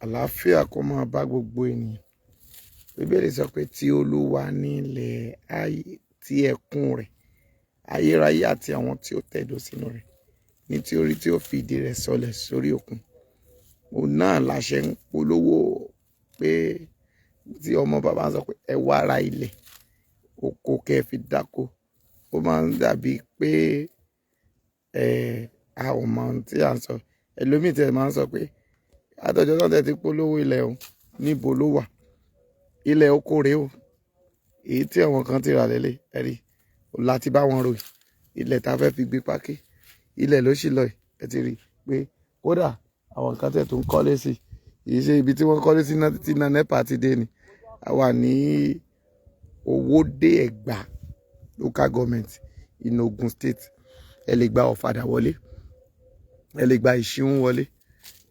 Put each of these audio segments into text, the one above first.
Àlàáfíà kó máa bá gbogbo ènìyàn. Bíbélì sọ pé tí Olúwa ní ilẹ̀ ayé tí ẹkún rẹ̀, ayérayé àti àwọn tí ó tẹ̀dó sínú rẹ̀, nítorí tí ó fi ìdí rẹ̀ sọlẹ̀ sórí òkun. Òun náà la ṣe ń polówó pé tí ọmọ bàbá sọ pé ẹ wá ra ilẹ̀ oko kẹ́ fi dáko. Ó máa ń dàbí pé a ò mọ ohun tí à ń sọ. Ẹlòmíì tẹ̀ máa ń sọ pé àtọ̀jọ́ náà tẹ̀ ti polówó ilẹ̀ o, níbo ló wà? Ilẹ̀ oko rèé o, èyí tí àwọn kan ti rà lélẹ̀ ẹ̀rí láti bá wọn ròyìn. Ilẹ̀ tá fẹ́ fi gbé pákí, ilẹ̀ ló sì lọ yìí. Ẹ ti rí i pé kódà àwọn kan tẹ̀ tó ń kọ́lé sí kìí ṣe ibi tí wọ́n kọ́lé sí tí iná NEPA ti dé ni. A wà ní Owódé Ẹ̀gbá local government in Ogun State. Ẹ lè gba Ọ̀fadà wọlé, ẹ lè gba Ìṣíhún wọlé,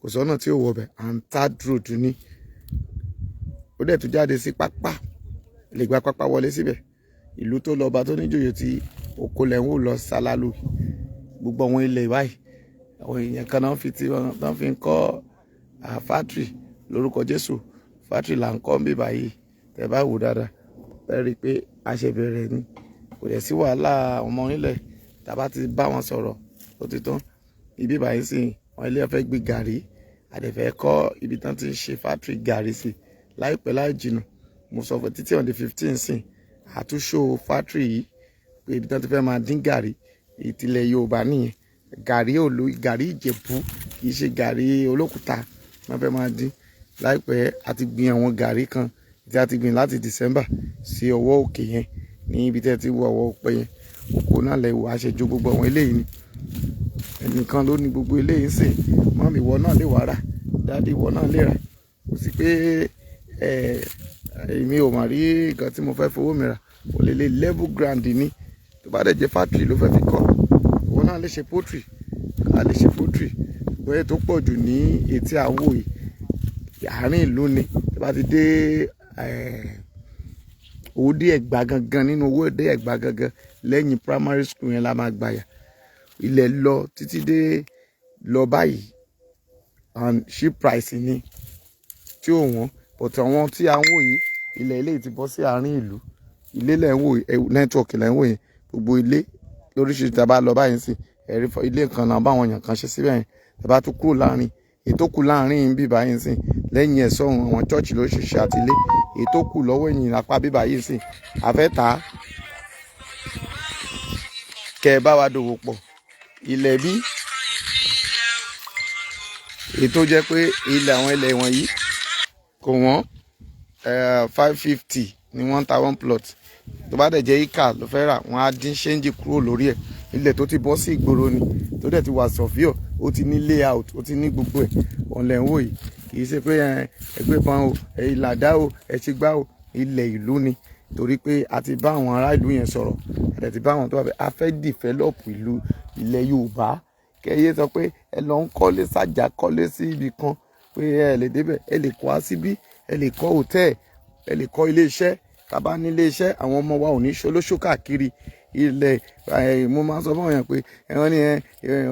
kò sọ́nà tí ò wọ bẹ̀. Antad road ní ó dẹ̀ tún jáde sí Pápá, ẹ lè gba Pápá wọlé síbẹ̀. Ìlú tó lọ́ba tó níjòyè tí oko lẹ́hún lọ Sálálù. Gbogbo àwọn ilẹ̀ báyìí àwọn èèyàn kan náà fi ń kọ́ fátìrì lórúkọ Jésù. Fátìrì là ń kọ́ ń bí báyìí. Tẹ́ bá wò dáadáa ẹ rí i pé a ṣe bẹ̀rẹ̀ ni. Kò dẹ̀ sí wàhálà ọmọ onílẹ̀ tá bá ti bá wọn sọ̀rọ̀ ó ti tán. Ibi báyìí sì wọn ilé fẹ́ gbé gàrí, àdẹ̀fẹ́ kọ́ ibi tán ti ń ṣe fátìrì gàrí sí láìpẹ́ láì jìnnà. Mo sọ fún títí on the 15 sìn àtúnṣe fátìrì yìí pé ibi tán ti fẹ́ máa dín gàrí ìtìlẹ̀ Yorùbá nìyẹn. Gàrí Ìjẹ̀bú kì í ṣe gàrí olókùúta wọ́n fẹ́ máa dín. Láìpẹ́ a ti gbin àwọn gàrí kan tí a ti gbin láti December sí ọwọ́ òkè yẹn ní ibi tí ẹ ti wọ ọwọ́ ọpẹ yẹn. Oko náà lẹ̀ wò àṣejù gbogbo àwọn eléyìí ni. Ẹnìkan ló ní gbogbo eléyìí sìn. Mọ́mì ìwọ náà lè wá rà, dáàdì ìwọ náà lè rà. Kò sí pé èmi ò mà rí nǹkan tí mo fẹ́ fowó mi rà. Kò lè level ground ni. Tó bá dẹ̀ jẹ́ fátìrì ló fẹ́ fi kọ́, ìwọ náà lè ṣe poultry, a lè ṣe poultry. Bóyá tó pọ̀ jù ní etí àwò yìí àárín ìlú ni. Tó bá ti dé Owódé Ẹ̀gbá gangan, nínú Owódé Ẹ̀gbá gangan lẹ́yìn primary school yẹn la máa gbàyà. Ilẹ̀ lọ títí dé lọ báyìí and cheap price ni tí ò wọ́n. But àwọn tí a ń wò yìí ilẹ̀ ilé ti bọ́ sí àárín ìlú. Ilé lẹ̀ ń wò network lẹ̀ ń wò yẹn gbogbo ilé lóríṣiríṣi tí a bá lọ báyìí sí ẹ̀rí ilé kan náà báwọn èèyàn kan ṣe síbẹ̀ yẹn. Tí a bá tún kúrò láàrin ètò kù láàrin bí báyìí sí lẹ́yìn ẹ̀sọ́ àwọn church lóríṣiríṣi àti ilé ètò kù lọ́wọ́ ẹ̀yìn apá bí báyìí sí afẹ́ ta kẹ́ ẹ bá wa dòwò pọ̀. Ilẹ̀ bí ètò jẹ́ pé ilẹ̀ àwọn ilẹ̀ wọ̀nyí kò wọ́n 550 ni wọ́n ta one plot. Tó bá dẹ̀ jẹ́ ìkà ló fẹ́ rà wọ́n á dín ṣéǹjì kúrò lórí ẹ̀. Ilẹ̀ tó ti bọ́ sí ìgboro ni tó dẹ̀ ti wà sọ̀fíọ̀ ó ti ní layout ó ti ní gbogbo ẹ̀ ọ̀lẹ̀ ń wò yìí. Kì í ṣe pé ẹgbẹ́ kan o ìlàdá o ẹ ti gbá o ilẹ̀ ìlú ni. Torí pé a ti bá àwọn ará ìlú yẹn sọ̀rọ̀ a ti bá àwọn tó wà bẹ́ẹ̀ a fẹ́ develop ìlú ilẹ̀ Yorùbá. Kẹ́yẹ sọ pé ẹ lọ ń kọ́lé sájà kọ́lé sí ibì kan pé ẹ lè débẹ̀ ẹ lè kọ́ síbí ẹ lè kọ́ hòtẹ́ẹ̀ ẹ lè kọ́ ilé iṣẹ́. Tá bá ní ilé iṣẹ́ àwọn ọmọ wa ò ní ṣolóṣó káàkiri ilẹ̀. Mo máa ń sọ fún èèyàn pé ẹ̀wọ̀n ni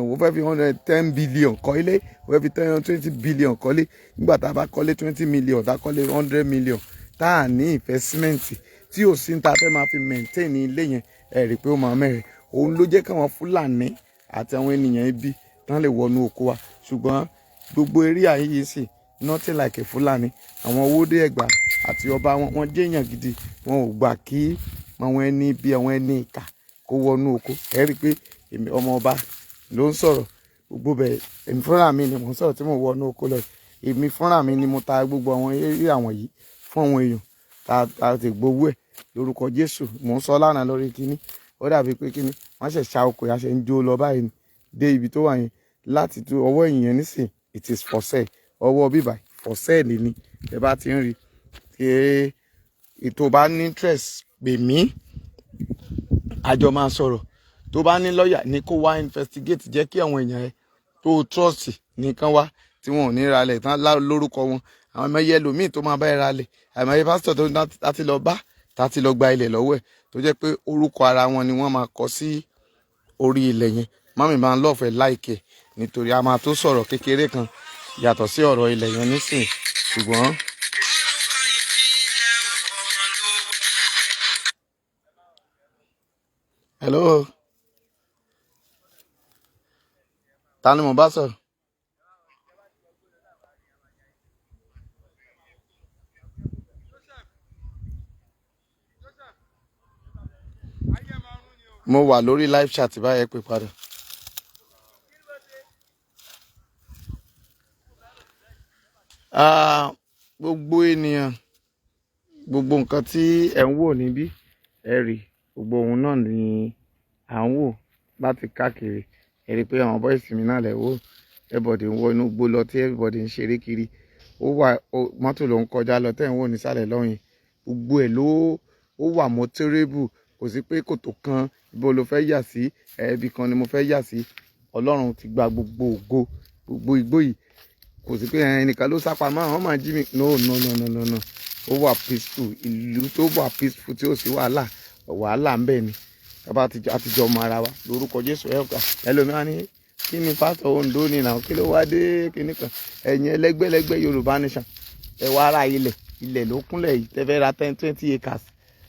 wọ́n fẹ́ fi 10 billion kọ́ ilé wọ́n fẹ́ fi 20 billion kọ́lé. Nígbà tá a bá kọ́lé 20 million tá a kọ́lé 100 million tá a ní investment tí ò sí ta fẹ́ máa fi maintain ilé yẹn ẹ rí i pé ó máa mẹ́rin. Òun ló jẹ́ káwọn Fúlàní àti àwọn ènìyàn ibi tán lè wọnú oko wa. Ṣùgbọ́n gbogbo area yìí sì nothing like a Fúlàní. Àwọn Owódé Ẹ̀gbá àti ọba wọn jẹ́ èèyàn gidi. Wọn ò gbà kí àwọn ẹni bí àwọn ẹni ìkà kó wọnú oko. Ẹ rí i pé èmi ọmọ ọba ló ń sọ̀rọ̀ gbogbo bẹ́ẹ̀. Èmi fúnra mi ni mò ń sọ̀rọ̀ tí mò ń wọnú oko lọ. Èmi fúnra mi ni mo ta gbogbo àwọn eré àwọn yìí fún àwọn èèyàn ta ti gbowó ẹ̀ lórúkọ Jésù. Mò ń sọ lánàá lórí kíní ó dàbí pé kíní wọ́n ṣẹ̀ ṣá oko yà ṣe ń jó lọ báyìí dé ibi tó wà yẹn láti tó ọwọ́ ìyẹn nísìn it is for sale. Ọwọ́ bíbà for sale ni ẹ bá ti ń rí ètò bá ní interest pè mí àjọ máa sọ̀rọ̀. Tó bá ní lọ́ọ̀yà ní kó wá investigate jẹ́ kí àwọn èèyàn ẹ tó trust nìkan wá tí wọn ò ní ralẹ̀ tán lórúkọ wọn. Àwọn ọmọ yẹn lòmíì tó máa bá ẹ ralẹ̀ àmọ́ ẹ pásítọ̀ tó láti lọ bá láti lọ gba ilẹ̀ lọ́wọ́ ẹ̀ tó jẹ́ pé orúkọ ara wọn ni wọ́n máa kọ sí orí ilẹ̀ yẹn. Mọ́mì máa ń lọ́ọ̀fẹ́ láìkẹ́ nítorí a máa tó sọ̀rọ̀ kékeré kan yàtọ̀ sí ọ̀rọ̀ ilẹ̀ yẹn nísìn ṣùgbọ́n hello ta ni mo bá sọ̀rọ̀. mo wà lórí live chat báyẹn pé padà. Gbogbo ènìyàn gbogbo nǹkan tí ẹ ń wò níbí ẹ rí gbogbo ohun náà ni à ń wò láti káàkiri ẹ rí pé àwọn bọ́ìsì mi náà lẹ̀ wò everybody ń wọ inú gbó lọ tí everybody ń ṣeré kiri mọ́tò ló ń kọjá lọ tẹ́ ń wò nísàlẹ̀ lọ́yìn gbogbo ẹ̀ ló wà mọ́térébù kò sí pé kòtò kan ibo ló fẹ́ yà sí ẹbí kan ni mo fẹ́ yà sí Ọlọ́run ti gba gbogbo ògo gbogbo igbó yìí kò sí pé ẹnìkan ló sápamọ́ àwọn máa jí mi no ó wà peaceful ìlú tó wà peaceful tí ó sì wàhálà ń bẹ ni bàbá àtijọ́ ọmọ ara wa lórúkọ Jésù ẹlòmíràn ní kí ni pásítọ̀ Ondo ní ìnáwó kí ló wá dé kíní kan ẹ̀yin ẹlẹ́gbẹ́lẹ́gbẹ́ Yorùbá Nation ẹ wá ara ilẹ̀ ló kúnlẹ̀ yìí tẹ́fẹ́ ra 20 acres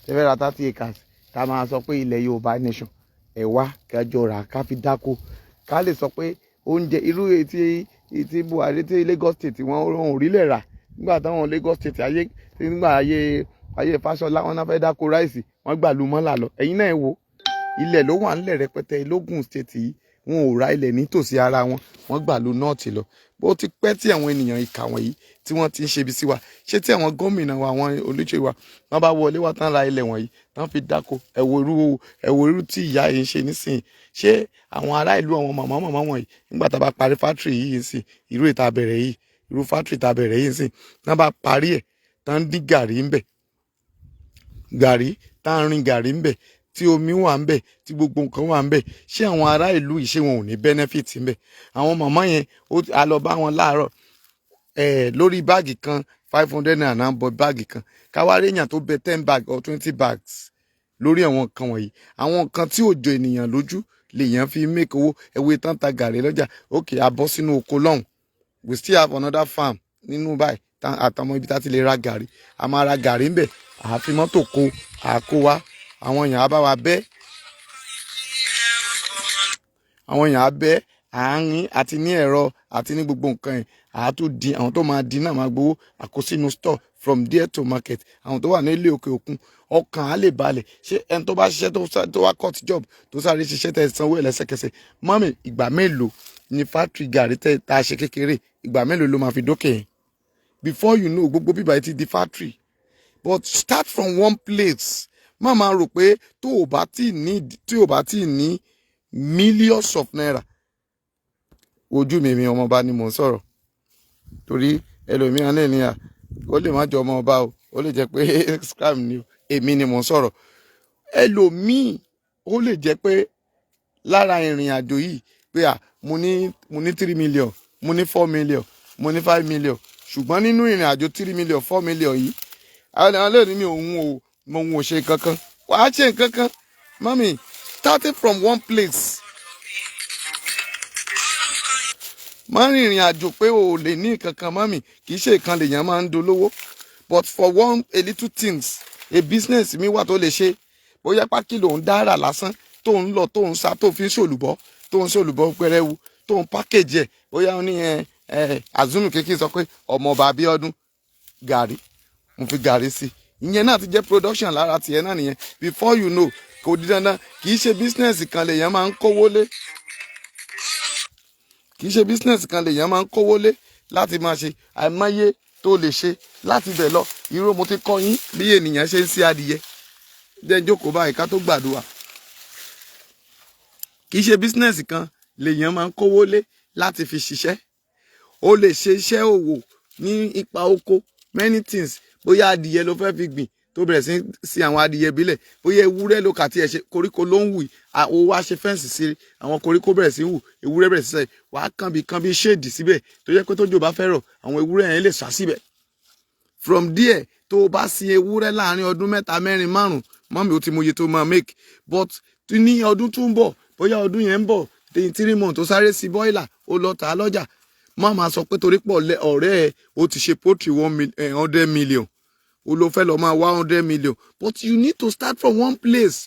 tẹ́fẹ́ ra 30 acres ká máa sọ pé ilẹ̀ Yorùbá Nation ẹ wá kájọ rà ká fi dáko ká lè sọ pé oúnjẹ irú etí Buhari tí Lagos State wọn ò rí lẹ̀ rà nígbà táwọn Lagos State nígbà ayé Fáṣọlá wọn náà fẹ́ dáko ráìsì wọ́n gbà lu mọ́là lọ ẹ̀yin náà wò ilẹ̀ ló wà nílẹ̀ rẹpẹtẹ lógùn state yìí wọn ò ra ilẹ̀ nítòsí ara wọ́n gbà lu nọ́ọ̀tì lọ bó ti pẹ́ tí àwọn ènìyàn ìkà wọ̀nyí tí wọ́n ti ń ṣe ibi sí wa ṣé tí àwọn gómìnà wa àwọn olóṣèlú wa wọ́n bá wọlé wá tán ra ilẹ̀ wọ̀nyí tán fi dáko ẹ̀wò irú tí ìyá yìí ń ṣe nísìnyí ṣé àwọn ará ìlú àwọn màmá wọ̀nyí nígbà tá a bá parí fátìrì yìí sí irú ìta bẹ̀rẹ̀ yìí irú fátìrì tá a bẹ̀rẹ̀ yìí sí tán bá parí ẹ̀ tán dín gàrí ń bẹ̀ tán rin gàrí ń bẹ̀ tí omi wà ń bẹ̀ tí gbogbo nǹkan wà ń bẹ̀ ṣé àwọn ará ìlú yìí ṣé wọn ò ní benefit ń bẹ̀ àwọn màmá yẹn a lọ bá wọn láàárọ̀ lórí báàgì kan 500 naira náà bọ báàgì kan káwárí èèyàn tó bẹ 10 bag or 20 bags lórí àwọn nǹkan wọ̀nyí àwọn nǹkan tí ò jọ ènìyàn lójú lèèyàn fi make owó ẹwé tán ta gàrí lọ́jà òkè abọ́ sínú oko lọ́hùn we still have another farm nínú báyìí àtàwọn ibi tá ti lè ra gàrí a máa ra gàrí ń bẹ̀ àfi mọ́tò kó àkó wa àwọn èèyàn á bá wa bẹ́ àwọn èèyàn á bẹ́ àárín àti ní ẹ̀rọ àti ní gbogbo nǹkan yẹn àátún àwọn tó máa dín náà máa gbowó àkósínú store from there to market àwọn tó wà nílé òkè òkun ọkàn á lè balẹ̀ ṣé ẹni tó bá ṣiṣẹ́ tó wá cut job tó sáré ṣiṣẹ́ tẹ̀ sanwó ẹ̀ lẹ́sẹ̀kẹsẹ̀ mọ́mì ìgbà mélòó ni factory gàrí tẹ̀ tá a ṣe kékeré ìgbà mélòó ló máa fi dókè yẹn before you know gbogbo bíbá ti di factory but start from one place má máa rò pé tó o bá tí ní millions of naira ojú mi ọmọọba ni mò ń sọ̀rọ̀ torí ẹlòmíràn lè ní ó lè má jọ ọmọọba ó lè jẹ́ pé scam ni èmi ni mò ń sọ̀rọ̀ ẹlòmíì ó lè jẹ́ pé lára ìrìn àjò yìí pé mo ní 3 million mo ní 4 million mo ní 5 million ṣùgbọ́n nínú ìrìn àjò 3 million 4 million yìí àwọn lè ní mi òun ò ṣe kankan wàá ṣe kankan mami starting from one place má rìnrìn àjò pé o ò lè ní kankan mami kì í ṣe ìkan lèèyàn máa ń dolówó but for a little things a business mi wà tó lè ṣe bóyá pákí lòun dára lásán tó ń lọ tó ń sá tó fi ń ṣòlùbọ́ pẹrẹwu tó ń pákéjì ẹ̀ bóyá ó ní azunu kékeré sọ pé Omooba Biodun gàrí mo fi gàrí sí ìyẹn náà ti jẹ́ production lára tiẹ̀ náà nìyẹn before you know kò di dandan kì í ṣe business kan lèèyàn máa ń kówó lé láti máa ṣe àìmọye tó lè ṣe láti bẹ̀ lọ irú mo ti kọ́ yín bí ènìyàn ṣe ń sí adìyẹ jẹ́ jókòó báyìí ká tó gbàdúrà kì í ṣe business kan lèèyàn máa ń kówó lé láti fi ṣiṣẹ́ ó lè ṣe iṣẹ́ òwò ní ipa oko many things bóyá adìyẹ ló fẹ́ fi gbìn tó bẹ̀rẹ̀ sí àwọn adìyẹ bílẹ̀ bóyá ewúrẹ́ ló kà tí ẹ ṣe koríko ló ń wù ó wá ṣe fẹ́ǹsì sí àwọn koríko bẹ̀rẹ̀ sí wù ewúrẹ́ bẹ̀rẹ̀ sí sẹ́yìn wàá kàn bí ṣéèdì síbẹ̀ tó yẹ pé tójò bá fẹ́ rọ̀ àwọn ewúrẹ́ yẹn lè sá síbẹ̀ from there tó o bá sin ewúrẹ́ láàrin ọdún 3, 4, 5 mọ́mí ó ti mọ iye tó máa make but ní ọdún tó ń bọ̀ bóyá ọdún yẹn ń bọ̀ 3 months tó sáré sí bọ́ìlà ó lọ tà á lọ́jà má máa sọ pé torí pọ̀ ọ̀rẹ́ ẹ̀ ó ti ṣe poultry 100 million o ló fẹ́ lọ máa wá 100 million but you need to start from one place.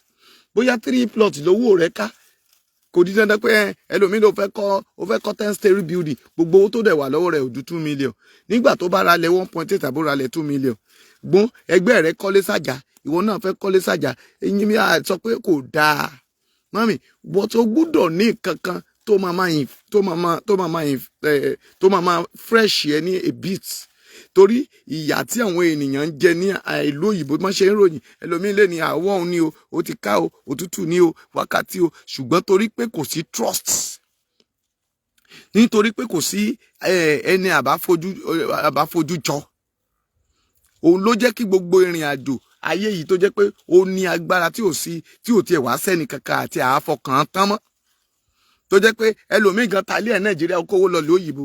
Bóyá 3 plot lówó rẹ̀ ká kò di dandan pé ẹlòmíì ló fẹ́ kọ́ 10-story building gbogbo owó tó dẹ̀ wà lọ́wọ́ rẹ̀ ò ju 2 million nígbà tó bá ralẹ̀ 1.8 àbó ralẹ̀ 2 million gbọ́n ẹgbẹ́ rẹ̀ kọ́lé sàjà ìwọ náà fẹ́ kọ́lé sàjà eyín mi á sọ pé kò dáa mami but o gbúdọ̀ ní kankan tó máa fresh ẹ ní a bit torí ìyà tí àwọn ènìyàn ń jẹ ní ìlú òyìnbó má ṣe ń ròyìn ẹlòmíín lè ní àwọ̀ òun ni o ti ká o òtútù ní o wákàtí o ṣùgbọ́n torí pé kò sí trust nítorí pé kò sí ẹni àbáfojú jọ òun ló jẹ́ kí gbogbo ìrìn àjò ayé yìí tó jẹ́ pé ó ní agbára tí ò tiẹ̀ wá sẹ́ni kankan àti àáfọkàn tán mọ́ tó jẹ́ pé ẹlòmíín gan talé ẹ̀ Nàìjíríà kówó lọ lóyìnbó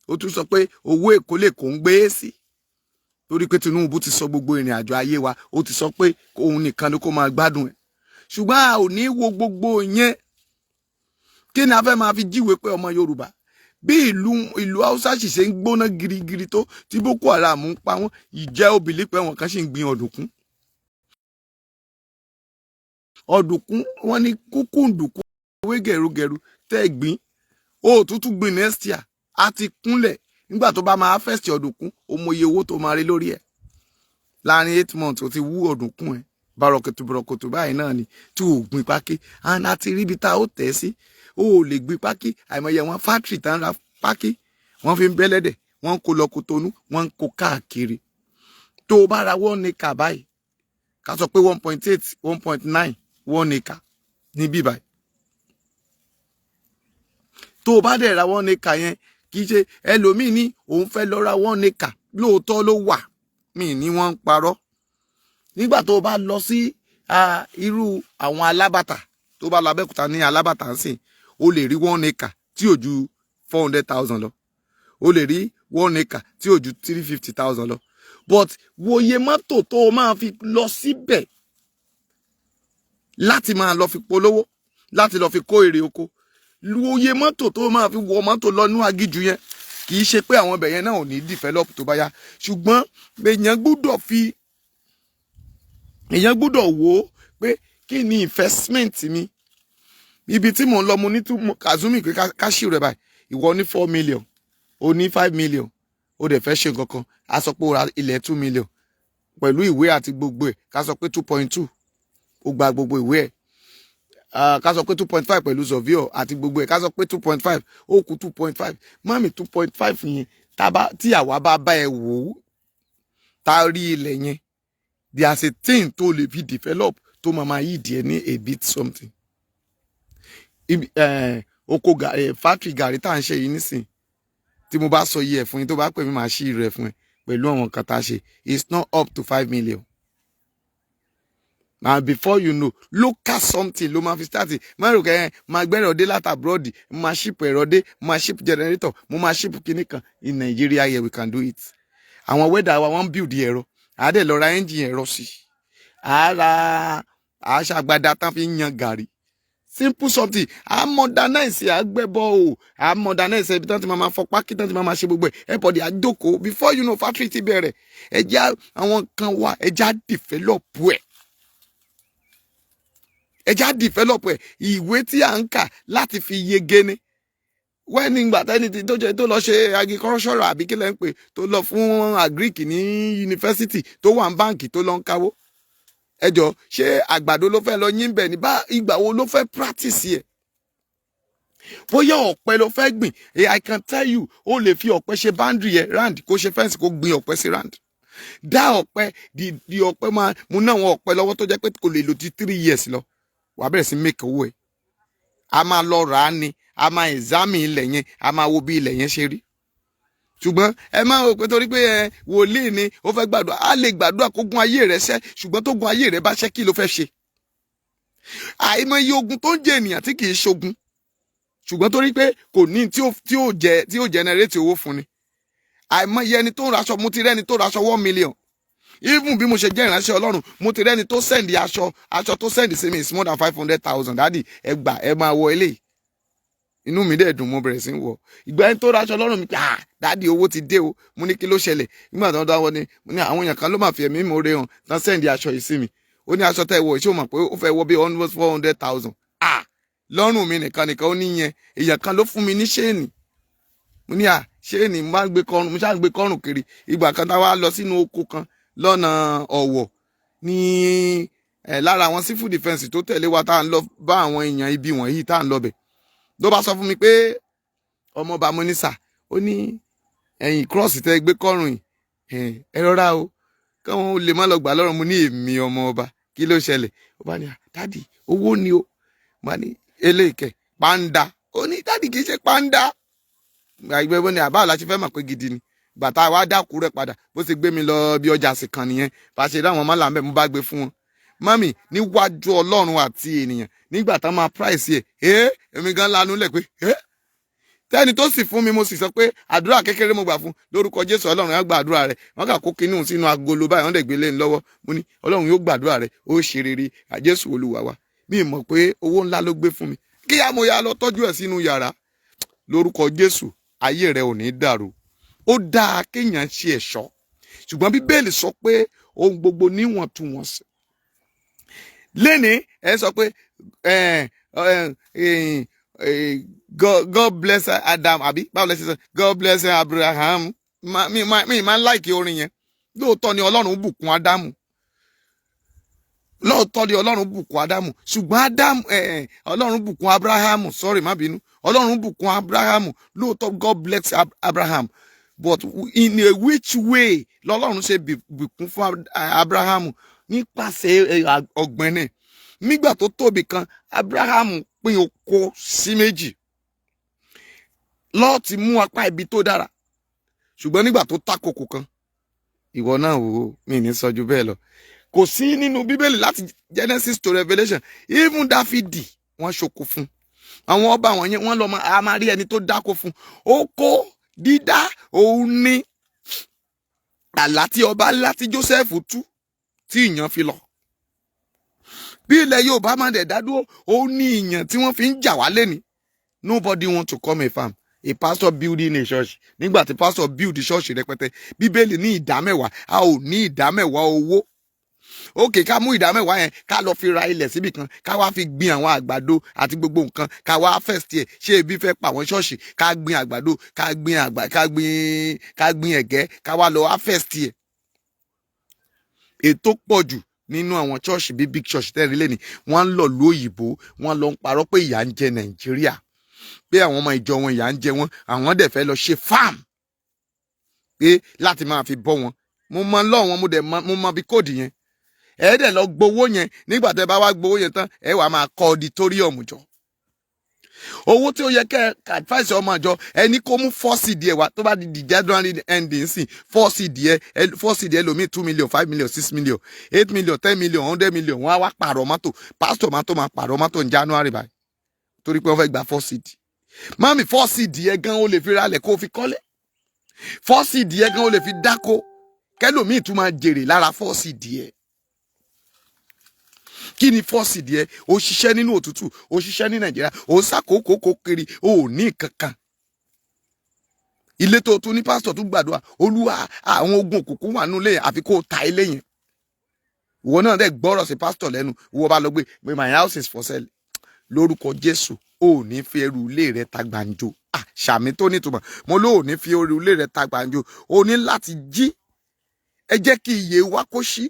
ó tún sọ pé owó èkó lè kó ń gbé sí torí pé Tinubu ti sọ gbogbo ìrìn àjò ayé wa ó ti sọ pé òun nìkan ni kó máa gbádùn ẹ̀ ṣùgbọ́n a ò ní wo gbogbo yẹn kí ni a fẹ́ máa fi jíwèé pé ọmọ Yorùbá bí ìlú Haúsá sì ṣe ń gbóná girigiri tó tí Boko Haram ń pa wọ́n ìjẹ́ òbílí pé wọn kan sì ń gbin ọ̀dùnkún wọ́n ní kúkúǹdùkú ewé gẹ̀rúgẹ̀rú tẹ́ gbìn ó tútù gbìn next year a ti kúnlẹ̀ nígbà tó bá máa fẹ́sì ọ̀dùnkún ó mọye owó tó máa rí lórí ẹ̀ láàrin 8 months ó ti wú ọ̀dùnkún ẹ̀ bárọ̀kẹ̀tù báyìí náà ni tí ò gbìn pákí and àti ríbi tá ó tẹ̀ sí ó lè gbìn pákí àìmọye wọn fátìrì tá ń ra pákí wọ́n fi ń bẹ́lẹ́dẹ̀ wọ́n ń kó lọ Kòtónú wọ́n ń kó káàkiri tó o bá ra 1 acre báyìí ká sọ pé 1.8 1.9 1 acre níbí báyìí tó o bá dẹ̀ ra 1 acre yẹn kì í ṣe ẹlòmíì ní òun fẹ́ lọ ra 1 acre lóòótọ́ ló wà mí ní wọ́n ń parọ́ nígbà tó bá lọ sí irú àwọn alábàtà tó bá lọ Abẹ́òkúta ní alábàtà ń sìn o lè rí 1 acre tí ò ju 400,000 lọ o lè rí 1 acre tí ò ju 350,000 lọ but wòye mọ́tò tó o máa fi lọ síbẹ̀ láti máa lọ fi polówó láti lọ fi kó èrè oko wòye mọ́tò tó máa fi wọ mọ́tò lọ́nú agíjú yẹn kì í ṣe pé àwọn ibẹ̀ yẹn náà ò ní develop tó bá yá ṣùgbọ́n èèyàn gbúdọ̀ wò ó pé kí ni investment mi ibi tí mò ń lọ mo ní Kazumi pé káṣí rẹ̀ báyìí ìwọ ní 4 million o ní 5 million o dẹ̀ fẹ́ ṣe nǹkan kan a sọ pé o ra ilẹ̀ 2 million pẹ̀lú ìwé àti gbogbo ẹ̀ ká sọ pé 2.2 o gba gbogbo ìwé ẹ̀ ká sọ pé 2.5 pẹ̀lú Zovio àti gbogbo ẹ̀ ká sọ pé 2.5 ó kù 2.5 mami 2.5 yẹn tí àwa bá ẹ wò ó tá rí ilẹ̀ yẹn there's a thing tó lè fi develop tó máa yí díẹ̀ ní a bit something oko factory gàrí tá à ń ṣe yìí nísìn tí mo bá sọ iye ẹ̀ fún yín tó bá pè mí máa ṣí rẹ̀ fún ẹ pẹ̀lú àwọn nǹkan tá a ṣe it's not up to 5 million. And before you know local something ló máa fi start máa rò kẹ́ máa gbẹ́rẹ̀ ọdẹ láti abroad máa ship ẹ̀rọ dé máa ship generator mo máa ship kinní kan in Nigeria here we can do it. Àwọn weather wa wọ́n build ẹ̀rọ àádẹ́ lọ ra engine ẹ̀rọ sí àṣàgbàdà tán fi ń yan gàrí simple something a modernize àgbẹ̀bọ̀ o a modernize ẹbí tán ti máa fọ pákí tán ti máa ṣe gbogbo ẹ̀ ẹ̀pọ̀dì àjókòó before you know factory ti bẹ̀rẹ̀ ẹja àwọn kan wà ẹja develop ẹ̀. Ẹja develop ẹ̀ ìwé tí à ń kà láti fi yege ni wẹ́n nígbà tẹ́ni tó lọ ṣe agricultural àbí kí lẹ́ ń pè tó lọ fún agric ní yunifásitì tó wà ní báǹkì tó lọ ń káwó ẹjọ́ ṣé àgbàdo ló fẹ́ lọ yín bẹ̀ ní bá ìgbà wo ló fẹ́ practice ẹ̀ bóyá ọ̀pẹ ló fẹ́ gbìn I can tell you ó lè fi ọ̀pẹ ṣe boundary ẹ̀ round kó ṣe fẹ́ǹsì kó gbin ọ̀pẹ sí round dá ọ̀pẹ di ọ̀pẹ máa mú náà wọn ọ̀pẹ lọ́wọ́ tó jẹ́ pé kò lè lò ti 3 years lọ wà á bẹ̀rẹ̀ sí make owó ẹ̀ a máa lọ rà á ni a máa examine ilẹ̀ yẹn a máa wo bí ilẹ̀ yẹn ṣe rí ṣùgbọ́n ẹ máa wò pé torí pé wòlíì ni ó fẹ́ gbàdúrà á lè gbàdúrà kó gun ayé rẹ̀ ṣẹ́ ṣùgbọ́n tó gun ayé rẹ̀ bá ṣẹ́ kí ló fẹ́ ṣe àìmọye ogun tó ń jẹ ènìyàn tí kì í ṣogun ṣùgbọ́n torí pé kò ní tí ó generate owó fún ni àìmọye ẹni tó ń raṣọ mo ti rẹ́ni tó raṣọ 1 million even bí mo ṣe jẹ́ ìránṣẹ́ Ọlọ́run mo ti rẹ́ni tó send aṣọ tó send sí mi is more than 500,000 dádì ẹ gbà ẹ máa wọ eléyìí inú mi dẹ̀ dùn, mo bẹ̀rẹ̀ sí ń wọ̀. Ìgbà yẹn tó raṣọ lọ́rùn mi pé dáàdi owó ti dé o. Mo ní kí ló ṣẹlẹ̀? Nígbà tó ń dáwọ́ ni mo ní àwọn èèyàn kan ló máa fi ẹ̀mí ìmoore hàn tán sẹ́ǹdì aṣọ yìí sí mi. Ó ní aṣọ tẹ́ wọ̀ ṣé o mọ̀ pé ó fẹ́ wọ bí almost 400,000. Lọ́rùn mi nìkan ó ní yẹn èèyàn kan ló fún mi ní ṣéènì. Mo ní ṣéènì mo ṣáà ń gbé kọ́rùn kiri. Ìgbà kan táwa lọ sínú oko kan lọ́nà Ọ̀wọ̀ ní lára àwọn civil defence tó tẹ̀lé wa tá à ń lọ bá àwọn èèyàn ibi wọ̀nyí tá à ń lọ bẹ̀. Ló bá sọ fún mi pé ọmọọba mo ní sà, ó ní ẹ̀yìn cross tẹ́ gbé kọ́rùn yìí ẹ rọra o káwọn lè má lọ gbà lọ́rùn. Mo ní èmi ọmọọba kí ló ṣẹlẹ̀? Ó bá ní dáàdì owó ni o. Mo ní eléèkẹ́ pàǹdà. Ó ní dáàdì kì í ṣe pàǹdà. Àgbẹ̀bọ̀ ni àbá àlàṣẹ fẹ́ mọ̀ pé gidi ni. Bàtà wa dákú rẹ̀ padà bó ṣe gbé mi lọ bí ọjà sì kan nìyẹn. Bá ṣe dáwọn ọmọ làǹbẹ̀ mo bá gbé fún wọn. Mami níwájú Ọlọ́run àti ènìyàn nígbà tá máa price ẹ̀ èmi gan lanu lẹ̀ pé tẹ́ni tó sì fún mi mo sì sọ pé àdúrà kékeré mo gbà fún lórúkọ Jésù Ọlọ́run á gba àdúrà rẹ̀. Wọ́n kà kó kinní sínú agolo báyìí wọ́n dẹ̀ gbé lé lọ́wọ́. Mo ní Ọlọ́run yóò gbàdúrà rẹ̀ ó ṣe rere Jésù Olúwa wa. Mi mọ̀ pé owó ńlá ló gbé fún mi. Kíá mo ya lọ tọ́jú ẹ̀ sínú yàrá. Lórúkọ Jésù ayé rẹ̀ ò ní dàrú. Ó dáa kéèyàn ṣe ẹ̀ṣọ́ ṣùgbọ́n Bíbélì sọ pé ohun gbogbo níwọ̀ntúnwọ̀nsì. Lénìí ẹ sọ pé God bless Adam àbí báwo lẹ ṣe sọ God bless Abraham. Mi máa ń láìkí orin yẹn. Lóòótọ́ ni Ọlọ́run bùkún Ádámù. Lóòótọ́ ni Ọlọ́run bùkún Ádámù ṣùgbọ́n Ọlọ́run bùkún Abrahamu, sorry má bínú. Ọlọ́run bùkún Abrahamu. Lóòótọ́ God bless Abraham. But in a which way lọ́lọ́run ṣe bùkún fún Abrahamu? Nípasẹ̀ ọ̀gbìn náà. Nígbà tó tóbi kan Abrahamu pín oko sí méjì. Lọ́ọ̀tì mú apá ibi tó dára ṣùgbọ́n nígbà tó tákòkò kan ìwọ náà wò ó mi ní sọ ju bẹ́ẹ̀ lọ. Kò sí nínú Bíbélì láti Genesis to Revelation. Even Dáfídì wọ́n ṣoko fún. Àwọn ọba wọ̀nyẹn wọ́n lọ máa rí ẹni tó dáko fún. Oko dídá òun ní àlá tí ọba ńlá tí Joseph tú tí ìyàn fi lọ. Bí ilẹ̀ Yorùbá máa dẹ̀ dádúró òun ní ìyàn tí wọ́n fi ń jà wá lẹ́ni. Nobody want to come a farm. A pastor building a church. Nígbà tí pastor build church rẹpẹtẹ, Bíbélì ní ìdámẹ́wàá, a ò ní ìdámẹ́wàá owó. Ókè ká mú ìdámẹ́wàá yẹn ká lọ fi ra ilẹ̀ síbì kan ká wá fi gbin àwọn àgbàdo àti gbogbo nǹkan ká wá first year ṣé ebi fẹ́ pa àwọn ṣọ́ọ̀ṣì ká gbin àgbàdo ká gbin ẹ̀gẹ́ ká wá lọ wá first year. Ètò pọ̀ jù nínú àwọn ṣọ́ọ̀ṣì bíi big church tẹ́rì lẹ́ni wọ́n ń lọ lóyìnbó wọ́n lọ ń parọ́ pé ìyà ń jẹ Nàìjíríà pé àwọn ọmọ ìjọ wọn ìyà ń jẹ wọn àwọn dẹ̀ fẹ́ lọ ṣe farm pé láti máa fi bọ́ wọn. Mo mọ lọ́wọ́n mo mọ bí kóòdù yẹn. Ẹ dẹ̀ lọ gbowó yẹn nígbà tẹ́ bá wá gbowó yẹn tán ẹ wá máa kọ́ auditorium jọ. Owó tí ó yẹ kẹ́ advice ọmọ àjọ ẹni kó mú 4 seed ẹ wá tó bá di January ending sí 4 seed ẹ lómi 2 million 5 million 6 million 8 million 10 million 100 million wọ́n á wá pààrọ̀ mọ́tò pastor mọ́tò máa pààrọ̀ mọ́tò ní January báyìí torí pé wọ́n fẹ́ gba 4 seed. Mami 4 seed ẹ gan ó lè fi ralẹ̀ kó fi kọ́lé. 4 seed ẹ gan ó lè fi dáko kẹ́lòmíì tún máa jèrè lára 4 seed ẹ. Kí ni 4 seed ẹ? Ó ṣiṣẹ́ nínú òtútù, ó ṣiṣẹ́ ní Nàìjíríà, ó ṣàkókò kiri, ó ní kankan. Ilé tó tún ní pastor tún gbàdúrà, Olúwa àwọn ogun òkùnkùn wà nínú ilé yẹn àfi kó ta ilé yẹn. Ìwọ náà dẹ̀ gbọ́rọ̀ sí pastor lẹ́nu, ìwọ bá lọ gbé my house is for sale. Lórúkọ Jésù, ó ní fi ẹrù ilé rẹ ta gbàǹjo. Ṣàmì tó nítumọ̀, mo ló ní fi ẹrù ilé rẹ ta gbàǹjo. O ní láti jí. Ẹ jẹ́ kí iye wa kó ṣí.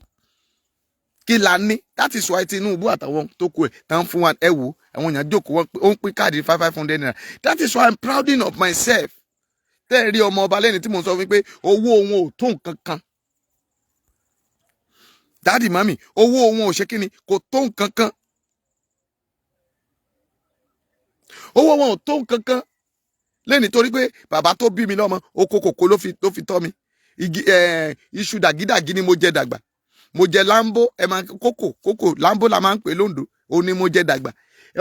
Kí la ní? That is why Tinubu àtàwọn tó kù ẹ̀ tán fún wa ẹ wò àwọn èèyàn jókòó ó ń pín káàdì 500 naira. That is why I'm prouding of myself. Tẹ́ ẹ rí ọmọ ọba lẹ́ni tí mo sọ wípé owó wọn ò tó nǹkan kan. Daddy mami owó wọn ò ṣe kí ni kò tó nǹkan kan. Owó wọn ò tó nǹkan kan. Lẹ́ni torí pé bàbá tó bí mi lọ́mọ oko kòkó ló fi tọ́ mi. Iṣu dàgídàgí ni mo jẹ dàgbà. Mo jẹ lambo kókò lambo la máa ń pè lóńdó ó ní mo jẹ dàgbà.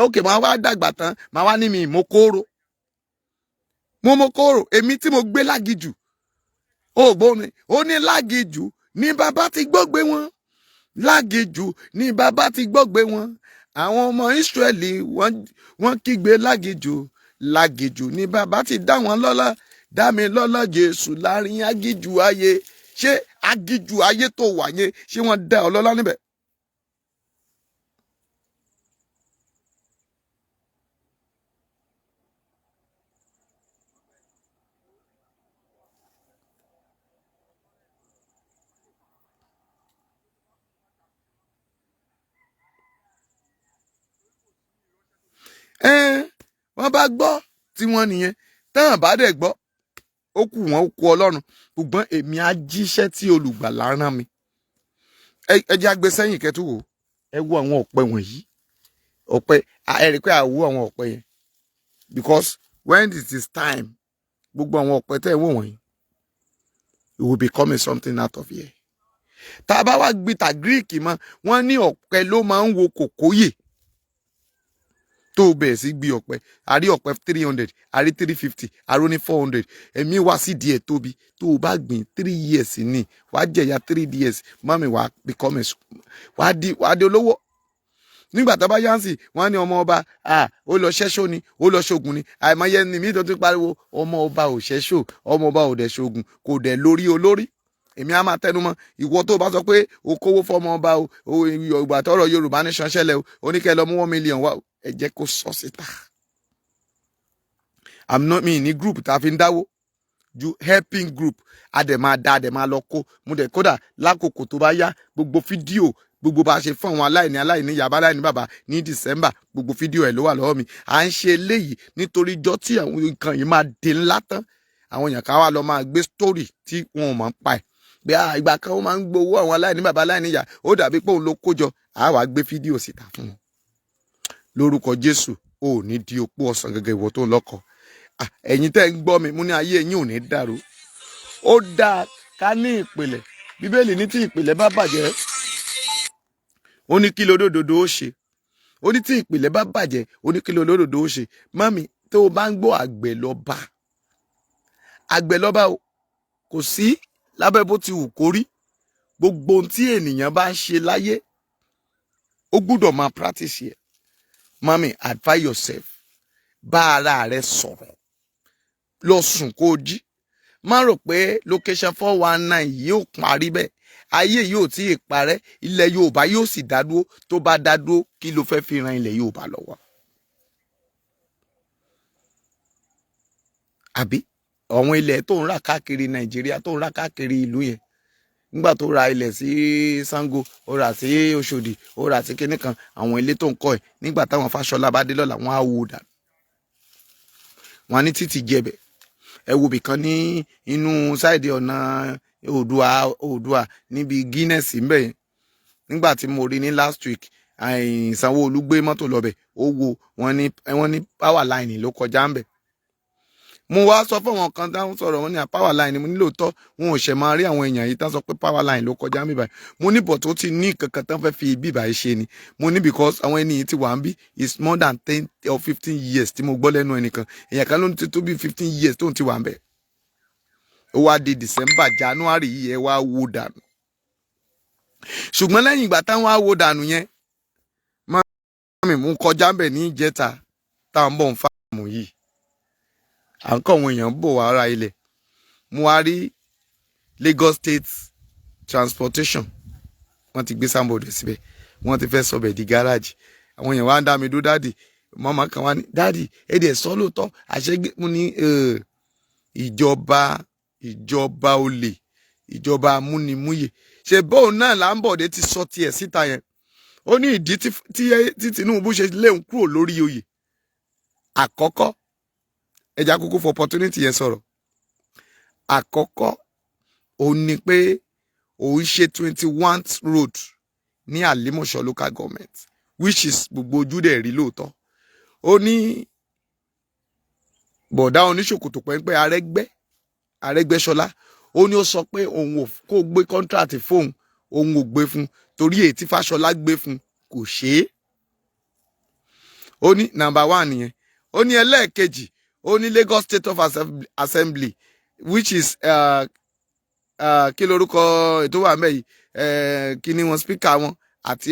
Okay máa wá dàgbà tán máa wá ní mi mo kóró. Mo kóró èmi tí mo gbé lágìjù. Ó gbọ́ mi ó ní lágìjù ní bàbá ti gbọ́gbé wọn. Lágìjù ní bàbá ti gbọ́gbé wọn. Àwọn ọmọ Ísírẹ́lì wọ́n kígbe lágìjù lágìjù ní bàbá ti dá wọn lọ́lá, dá mi lọ́lá Jésù láàrin agíjù ayé. Ṣé agíjù ayé tó wà yẹn ṣé wọ́n dá ọ lọ́lá níbẹ̀? Wọ́n bá gbọ́ tí wọ́n nìyẹn, tán bá dẹ̀ gbọ́ ó kù wọ́n ó kú Ọlọ́run. Ṣùgbọ́n èmi á jíṣẹ́ tí olùgbàlà rán mi. Ẹ jẹ́ àgbẹ̀ sẹ́yìn kẹ́tù wò, ẹ wo àwọn ọ̀pẹ wọ̀nyí, ọ̀pẹ ẹ rí pé àwọ̀ àwọn ọ̀pẹ yẹn, because when it is time, gbogbo àwọn ọ̀pẹ tẹ́ ẹ wò wọ̀nyí, it will become something out of here. Tá a bá wá gbìtà Greek mọ́, wọ́n ní ọ̀pẹ ló máa ń wo kòkóyè. Tó bẹ̀rẹ̀ sí gbé ọ̀pẹ, a rí ọ̀pẹ 300, a rí 350, a rí ní 400. Ẹ̀mí wá sí díẹ̀ tóbi. Tó o bá gbìn 3 years ní, wàá jẹ̀yà 3 years, mami wàá become wàá di olówó. Nígbà tó bá yánsì, wọ́n ní ọmọ ọba, ó lọ ṣẹ́ṣó ni, ó lọ ṣoògùn ni. Àìmọye ni mí tó tún pariwo, ọmọ ọba ò ṣẹ́ṣó, ọmọ ọba ò dẹ̀ ṣoògùn, kò dẹ̀ lórí olórí. Èmi á máa tẹnu mọ́, ìwọ tó bá sọ pé o kówó fọmọ ọba o, ìgbà tọrọ Yorùbá Nation ṣẹlẹ̀ o, oníkẹ́ lọ mú 1 million wá, ẹ jẹ́ kó sọ síta. I'm not me ní group tá a fi ń dáwó ju helping group. A dẹ̀ máa lọ kó, mo dẹ̀ kódà lákòókò tó bá yá, gbogbo fídíò gbogbo bá ṣe fún àwọn aláìní yàbá aláìní bàbá ní December, gbogbo fídíò ẹ̀ ló wà lọ́wọ́ mi. À ń ṣe eléyìí nítorí ijọ́ tí àwọn nǹkan yìí máa di ńlá tán, àwọn èèyàn kan wá lọ máa gbé story tí wọn ò mọ̀ ń pa ẹ̀. Bí ìgbà kan ó máa ń gbowó àwọn aláìní bàbá aláìní ìyá, ó dàbí pé òun ló kójọ, àá wá gbé fídíò síta fún wọn. Lórúkọ Jésù, ò ní di opó ọ̀sán gẹ́gẹ́ ìwọ tó lọ́kọ. Ẹ̀yin tẹ́ ń gbọ́ mi, mo ní ayé ẹ̀yin ò ní dàrú. Ó dáa ká ní ìpìlẹ̀. Bíbélì ní tí ìpìlẹ̀ bá bàjẹ́, ó ní kí lódodo ó ṣe. Ó ní tí ìpìlẹ̀ bá bàjẹ́, ó ní kí lódodo ó ṣe. Mami, tó o bá ń gbọ́ àgbẹ̀ lọ́ba o, kò sí lábẹ́ bó ti wù kó rí. Gbogbo ohun tí ènìyàn bá ń ṣe láyé, ó gbúdọ̀ máa practice yẹ. Mami, advise yourself. Bá ara rẹ sọ̀rọ̀. Lọ sùn kó jí. Má rò pé location 419 yóò parí bẹ́ẹ̀. Ayé yóò tí ì parẹ́. Ilẹ̀ Yorùbá yóò sì dádúró. Tó bá dádúró, kí ló fẹ́ fi ran ilẹ̀ Yorùbá lọ́wọ́? Àbí àwọn ilẹ̀ tó ń rà káàkiri Nàìjíríà, tó ń rà káàkiri ìlú yẹn, nígbà tó ra ilẹ̀ sí Sango, ó rà sí Òṣòdì, ó rà sí kinní kan, àwọn ilé tó ń kọ́ ẹ̀, nígbà táwọn Fáṣọlá bá dé lọ́la, wọ́n á wó dànù. Wọ́n á ní títì jẹbẹ̀. Ẹ wo bìkan ní inú sáìdì ọ̀nà Oòduà níbi Guinness ńbẹ̀ yẹn. Nígbà tí mo rí ní last week, Sanwó-Olú gbé mọ́tò lọ́bẹ̀, ó wo wọ́n ní power line ló kọjá ńbẹ̀. Mo wá sọ fún àwọn kan dáhùn sọ̀rọ̀, wọ́n ní power line. Mo ní lóòótọ́ wọn ò ṣẹ̀ máa rí àwọn èèyàn yìí tán sọ pé power line ló kọjá mi báyìí. Mo ní bọ̀ tó ti ní kankan tán fẹ́ fi ibi báyìí ṣe ni. Mo ní because àwọn ènìyàn ti wà ń bí is more than 10 or 15 years tí mo gbọ́ lẹ́nu ẹnìkan. Èèyàn kan ló ń tó bí 15 years tó ń ti wà ń bẹ̀. Ó wá di December, January yìí ẹ wá wó dànù. Ṣùgbọ́n lẹ́yìn ìgbà táwọn á wó dànù yẹn, mami mú kọjá ń bẹ̀ ní ìjẹta táwọn bọ̀ ń fáàmù yìí. À ń kọ́ àwọn èèyàn bò wá ara ilẹ̀. Mo wá rí Lagos State Transportation, wọ́n ti gbé sáńbọ̀dù síbẹ̀, wọ́n ti fẹ́ sọbẹ̀ di gáràjì. Àwọn èèyàn wá ń dá mi dó dáàdì, màmá kan wá ní dáàdì èdè ẹ̀sọ́ lóòótọ́ àṣẹgbé. Mo ní ìjọba olè, ìjọba amúnimúyè. Ṣé bóun náà Láńbọ̀dé ti sọ tiẹ̀ síta yẹn? Ó ní ìdí tí Tinubu ṣe léun kúrò lórí oyè. Àkọ́kọ́, ẹja kúkú for opportunity yẹn sọ̀rọ̀. Àkọ́kọ́, òun ni pé òun ṣe 21th road ní Àlímọ̀ṣọ́ local government, which is gbogbo ojú dẹ̀ rí lóòótọ́. Ó ní bọ̀dá oníṣòkòtò pẹ́ńpẹ́ Arẹ́gbẹ́ṣọlá, ó ní ó sọ pé òun ò kó gbé contract fóun, òun ò gbé fún torí èyí tí Fáṣọlá gbé fún kò ṣe é. Ó ní number 1 nìyẹn. Ó ní ẹlẹ́ẹ̀kejì, ó ní Lagos State of Assembly, which is kí lorúkọ ètò wà mẹ́yìí, kí ni wọ́n speaker wọn àti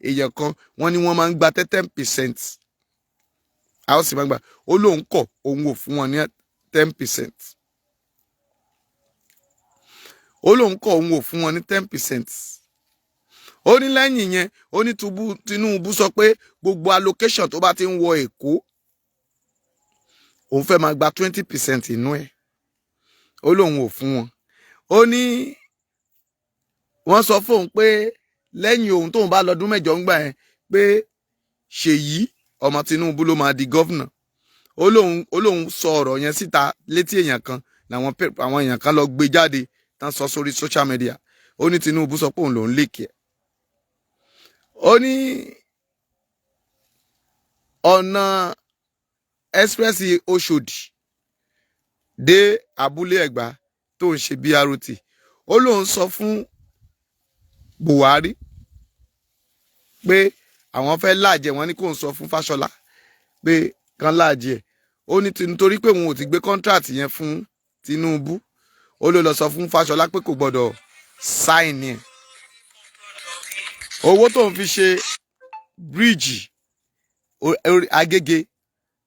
èèyàn kan, wọ́n ní wọ́n máa ń gba 10% a ó sì máa gbà. Ó lóun kọ̀ òun ò fún wọn ní 10%. Ó lóun kọ̀ òun ò fún wọn ní 10%. Ó ní lẹ́yìn yẹn ó ní Tinubu sọ pé gbogbo allocation tó bá ti ń wọ Èkó òun fẹ́ máa gba 20% inú ẹ̀. Ó lóun ò fún wọn. Ó ní wọ́n sọ fóun pé lẹ́yìn òun tóun bá lọ́dún mẹ́jọ ń gbà yẹn pé Ṣèyí ọmọ Tinubu ló máa di gọ́vnà. Ó lóun sọ ọ̀rọ̀ yẹn síta létí èèyàn kan làwọn èèyàn kan lọ gbé jáde tán sọ sórí social media. Ó ní Tinubu sọ pé òun lòun lékè ẹ̀. Ó ní ọ̀nà express Oṣòdì dé abúlé Ẹ̀gbá tó ń ṣe BRT. Ó lóun sọ fún Buhari pé àwọn fẹ́ láàjẹ, wọn ní kóun sọ fún Fáṣọlá pé kan láàjẹ. Ó ní nítorí pé òun ò ti gbé contract yẹn fún Tinubu. Ó ló lọ sọ fún Fáṣọlá pé kò gbọdọ̀ sign ẹ̀. Owó tóun fi ṣe bíríìjì Agége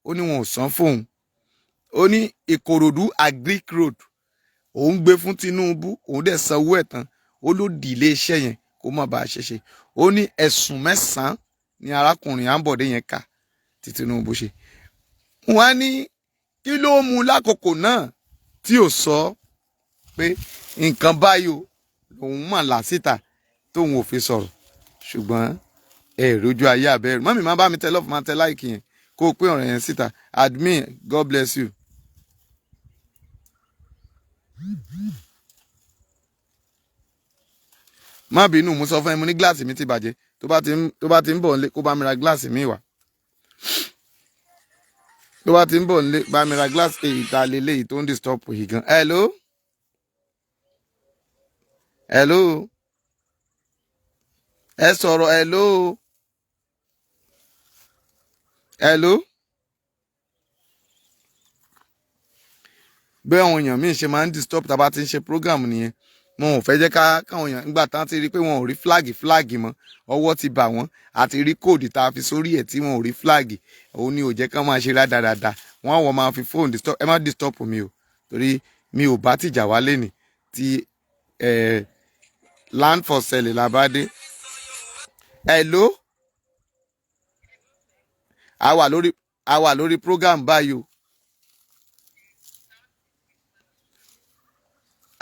ó ní wọn ò san fóun. Ó ní Ìkòròdú Agric Road òun gbé fún Tinubu, òun dẹ̀ sanwó ẹ̀ tán. Ó ló dì ilé iṣẹ́ yẹn kó má bàa ṣẹṣe. Ó ní ẹ̀sùn 9 ni arákùnrin Ambode yẹn kà tí Tinubu ṣe. Wọ́n á ní kí ló mú lákòókò náà tí ò sọ pé nǹkan báyìí òun mà lásìta tóun ò fi sọ̀rọ̀. Ṣùgbọ́n rojú ayé àbẹ̀rù. Mọ́mì máa bá mi tẹ love, máa tẹ like yẹn kó o pé ọ̀rọ̀ yẹn síta. Admin, God bless you. Má bínú, mo sọ fún ẹ mo ní gíláàsì mi ti bàjẹ́. Tó bá ti ń bọ̀ nílé kó bá mi ra gíláàsì mi wá. Tó bá ti ń bọ̀ nílé bá mi ra gíláàsì ìta lélẹ́yìí tó ń disturb yìí gan. Hello? Hello? Ẹ sọ̀rọ̀. Hello? Hello? Bí àwọn èèyàn míì ṣe máa ń disturb tá a bá ti ń ṣe program nìyẹn. Wọn ò fẹ́ jẹ́ káwọn èèyàn nígbà tán ti rí pé wọn ò rí flag mọ́, ọwọ́ ti bà wọ́n, àti rí kóòdù tá a fi sórí ẹ̀ tí wọn ò rí flag. Òun ni ò jẹ́ kán máa ṣe rádaràda. Wọ́n àwọn máa fi fóònù disturb. Ẹ má disturb mi o, torí mi ò bá tìjà wá lẹ́nì tí land for sale la bá dé. Hello? A wà lórí program báyìí o.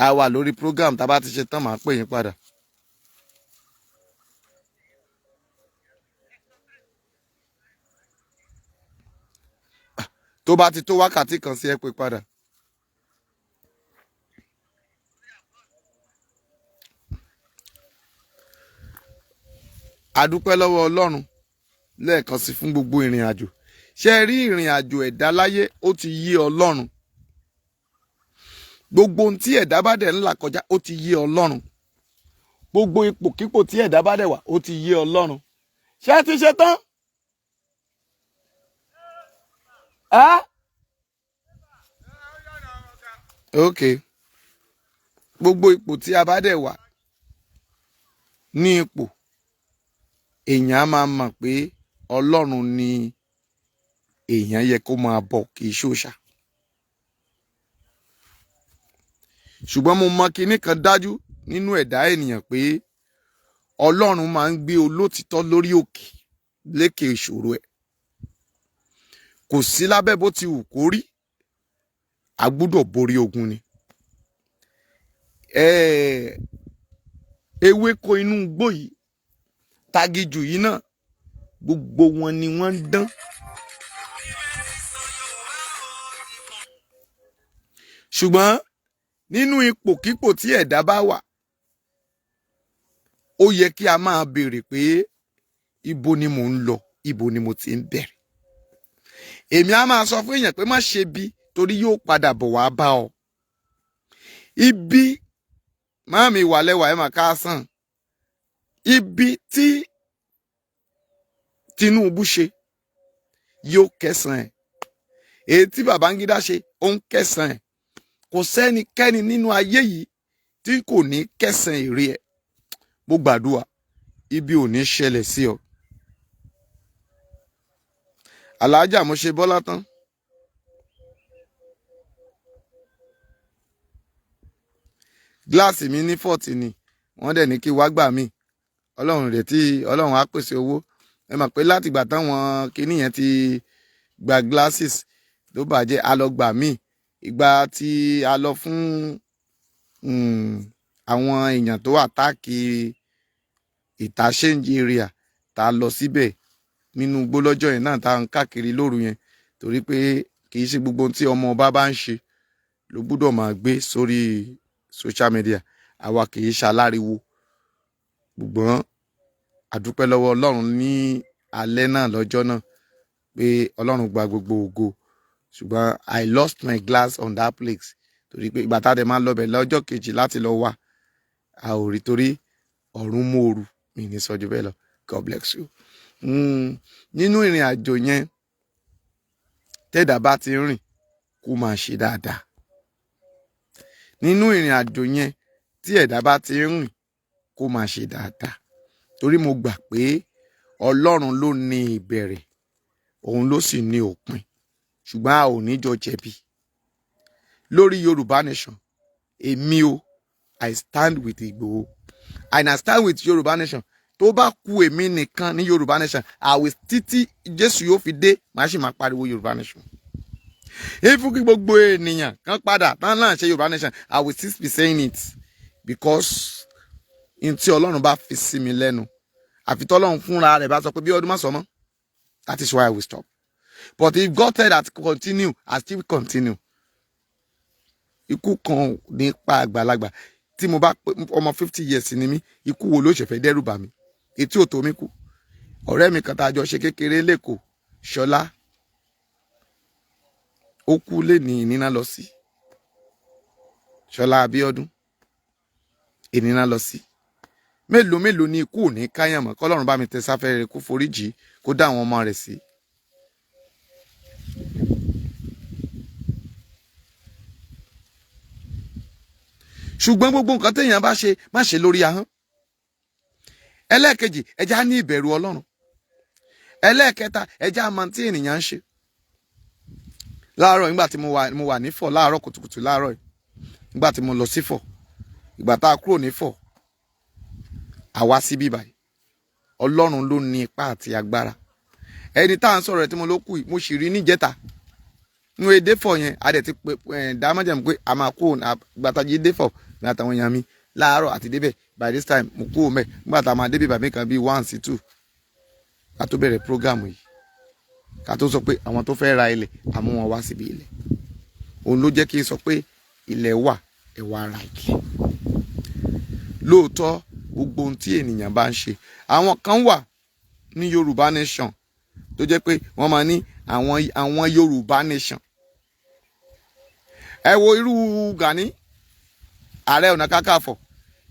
A wà lórí program, tá a bá ti ṣe tán màá pè yín padà. Tó bá ti tó wákàtí kan sí ẹ pè padà. A dúpẹ́ lọ́wọ́ Ọlọ́run lẹ́ẹ̀kan sí fún gbogbo ìrìn àjò. Ṣé rí ìrìn àjò ẹ̀dá láyé ó ti yé Ọlọ́run. Gbogbo ohun tí ẹ̀dá bá dẹ̀ ń là kọjá ó ti yé Ọlọ́run. Gbogbo ipòkípò tí ẹ̀dá bá dẹ̀ wà ó ti yé Ọlọ́run. Ṣé ẹ ti ṣe tán? Ok. Gbogbo ipò tí a bá dẹ̀ wà ní ipò, èèyàn á máa mọ̀ pé Ọlọ́run ni èèyàn yẹ kó máa bọ̀, kì í ṣòṣà. Ṣùgbọ́n mo mọ kinní kan dájú nínú ẹ̀dá ènìyàn pé Ọlọ́run máa ń gbé olótìtọ́ lórí òkè lékè ìṣòro ẹ̀. Kò sí lábẹ́ bó ti wù kó rí, a gbọ́dọ̀ borí ogun ni. Ewéko inú igbó yìí, tagijù yìí náà, gbogbo wọn ni wọ́n ń dán. Ṣùgbọ́n nínú ipòkípò tí ẹ̀dá bá wà, ó yẹ kí a máa béèrè pé ibo ni mò ń lọ, ibo ni mo ti ń bẹ̀rẹ̀. Èmi á máa sọ fún èèyàn pé má ṣe bí, torí yóò padà bọ̀ wá bá ọ. Ibi máàmì wà lẹ́wà ẹ̀ máa káàsán. Ibi tí Tinubu ṣe yóò kẹsàn ẹ̀. Èyí tí Babangida ṣe ó ń kẹsàn ẹ̀. Kò sẹ́nikẹ́ni nínú ayé yìí tí kò ní kẹsàn èrè ẹ̀. Mo gbàdúrà ibi ò ní ṣẹlẹ̀ sí ọ. alájà mo ṣe Bọ́lá tán. Gíláàsì mi ní 40 ni wọ́n dẹ̀ ní kí wá gbà mí. Ọlọ́run rẹ̀ tí Ọlọ́run á pèsè owó. Ẹ mọ̀ pé láti ìgbà táwọn kinní yẹn ti gba glasses tó bàjẹ́ a lọ gbà mí. Ìgbà tí a lọ fún àwọn èèyàn tó àtáàkì ìtàṣẹ́ǹjì area tá a lọ síbẹ̀ nínú igbó lọ́jọ́ yẹn náà tá a ń káàkiri lóru yẹn torí pé kì í ṣe gbogbo ohun tí ọmọ ọba bá ń ṣe ló gbúdọ̀ máa gbé sórí social media. Àwa kì í ṣaláriwo. Ṣùgbọ́n àdúpẹ́ lọ́wọ́ Ọlọ́run ní alẹ́ náà lọ́jọ́ náà pé Ọlọ́run gba gbogbo ògo. Ṣùgbọ́n I lost my glass on that place torí pé ìgbà tá a dẹ̀ máa lọ bẹ̀ lọ́jọ́ kejì láti lọ wá a ò rí torí ọ̀run mòoru mi ní sọ́jú bẹ́ẹ̀ lọ. God bless you. Nínú ìrìn àjò yẹn tẹ́dà bá ti rìn kó máa ṣe dáadáa. Nínú ìrìn àjò yẹn tí ẹ̀dá bá ti rìn kó máa ṣe dáadáa. Torí mo gbà pé Ọlọ́run ló ní ìbẹ̀rẹ̀ òun ló sì ní òpin. Ṣùgbọ́n a ò ní jọ jẹ̀bi. Lórí Yoruba Nation èmi o I stand with Igboho and I stand with Yoruba Nation. Tó bá kù èmi nìkan ní Yoruba Nation I will títí Jésù yóò fi dé màá sì máa pariwo Yoruba Nation. Ifun kí gbogbo ènìyàn kan padà tán náà ṣe Yoruba Nation I will still be saying it because in tí Ọlọ́run bá fi sí mi lẹ́nu àfi tọ́lọ́run fúnra rẹ̀ bá sọ pé bí ọdún má sọ mọ́ that is why I will stop. But if God said that continue I still continue. Ikú kan nípa àgbàlagbà tí mo bá ọmọ 50 years ni mí ikú wo ló ṣe fẹ́ dẹ́rù bà mí etí ò tó mi kú. Ọ̀rẹ́ mi kan tá a jọ ṣe kékeré lẹ́kọ̀ọ́ Ṣọlá ó kú lẹ́ni ìníná lọ sí Ṣọlá Biodun ìníná lọ sí. Mélòó ni ikú ò ní káyàn mọ́ kọ́lọ́run bá mi tẹ sáfẹ́rẹ́ kó foríjì kó dá àwọn ọmọ rẹ̀ sí. Ṣùgbọ́n gbogbo nǹkan téèyàn bá ṣe má ṣe lórí ahọ́n. Ẹlẹ́ẹ̀kejì ẹja ní ìbẹ̀rù Ọlọ́run. Ẹlẹ́ẹ̀kẹta ẹja mọ̀ tí ènìyàn ń ṣe. Láàárọ̀ nígbà tí mo wà nífọ̀ láàárọ̀ kùtùkùtù láàárọ̀ yìí nígbà tí mo lọ sífọ̀ ìgbà tá a kúrò nífọ̀ àwa síbí báyìí Ọlọ́run ló ní ipá àti agbára. Ẹni tá à ń sọ̀rọ̀ ẹ̀ tí mo ló kù yìí mo sì rí níjẹta nínú èdè fọ̀ yẹn a dẹ̀ ti dá májàmú pé a máa kó gbàtàjì èdè fọ̀ ní àtàwọn èèyàn mi láàárọ̀ àti débẹ̀ by this time mo kú òmẹ nígbà tá a máa débẹ̀ bàbá kan bíi 1 sí 2 ká tó bẹ̀rẹ̀ program yìí ká tó sọ pé àwọn tó fẹ́ ra ilẹ̀ àmú wọn wá síbi ilẹ̀ òun ló jẹ́ kí n sọ pé ilẹ̀ wà ẹ wá ra ilẹ̀. Lóòótọ́ gbogbo ohun tí ènìyàn bá ń ṣe àwọn kan wà ní Yoruba Nation tó jẹ́ pé wọ́n máa ní àwọn Yoruba Nation. Ẹ wo irú Gani Ààrẹ Ọ̀nà Kakanfò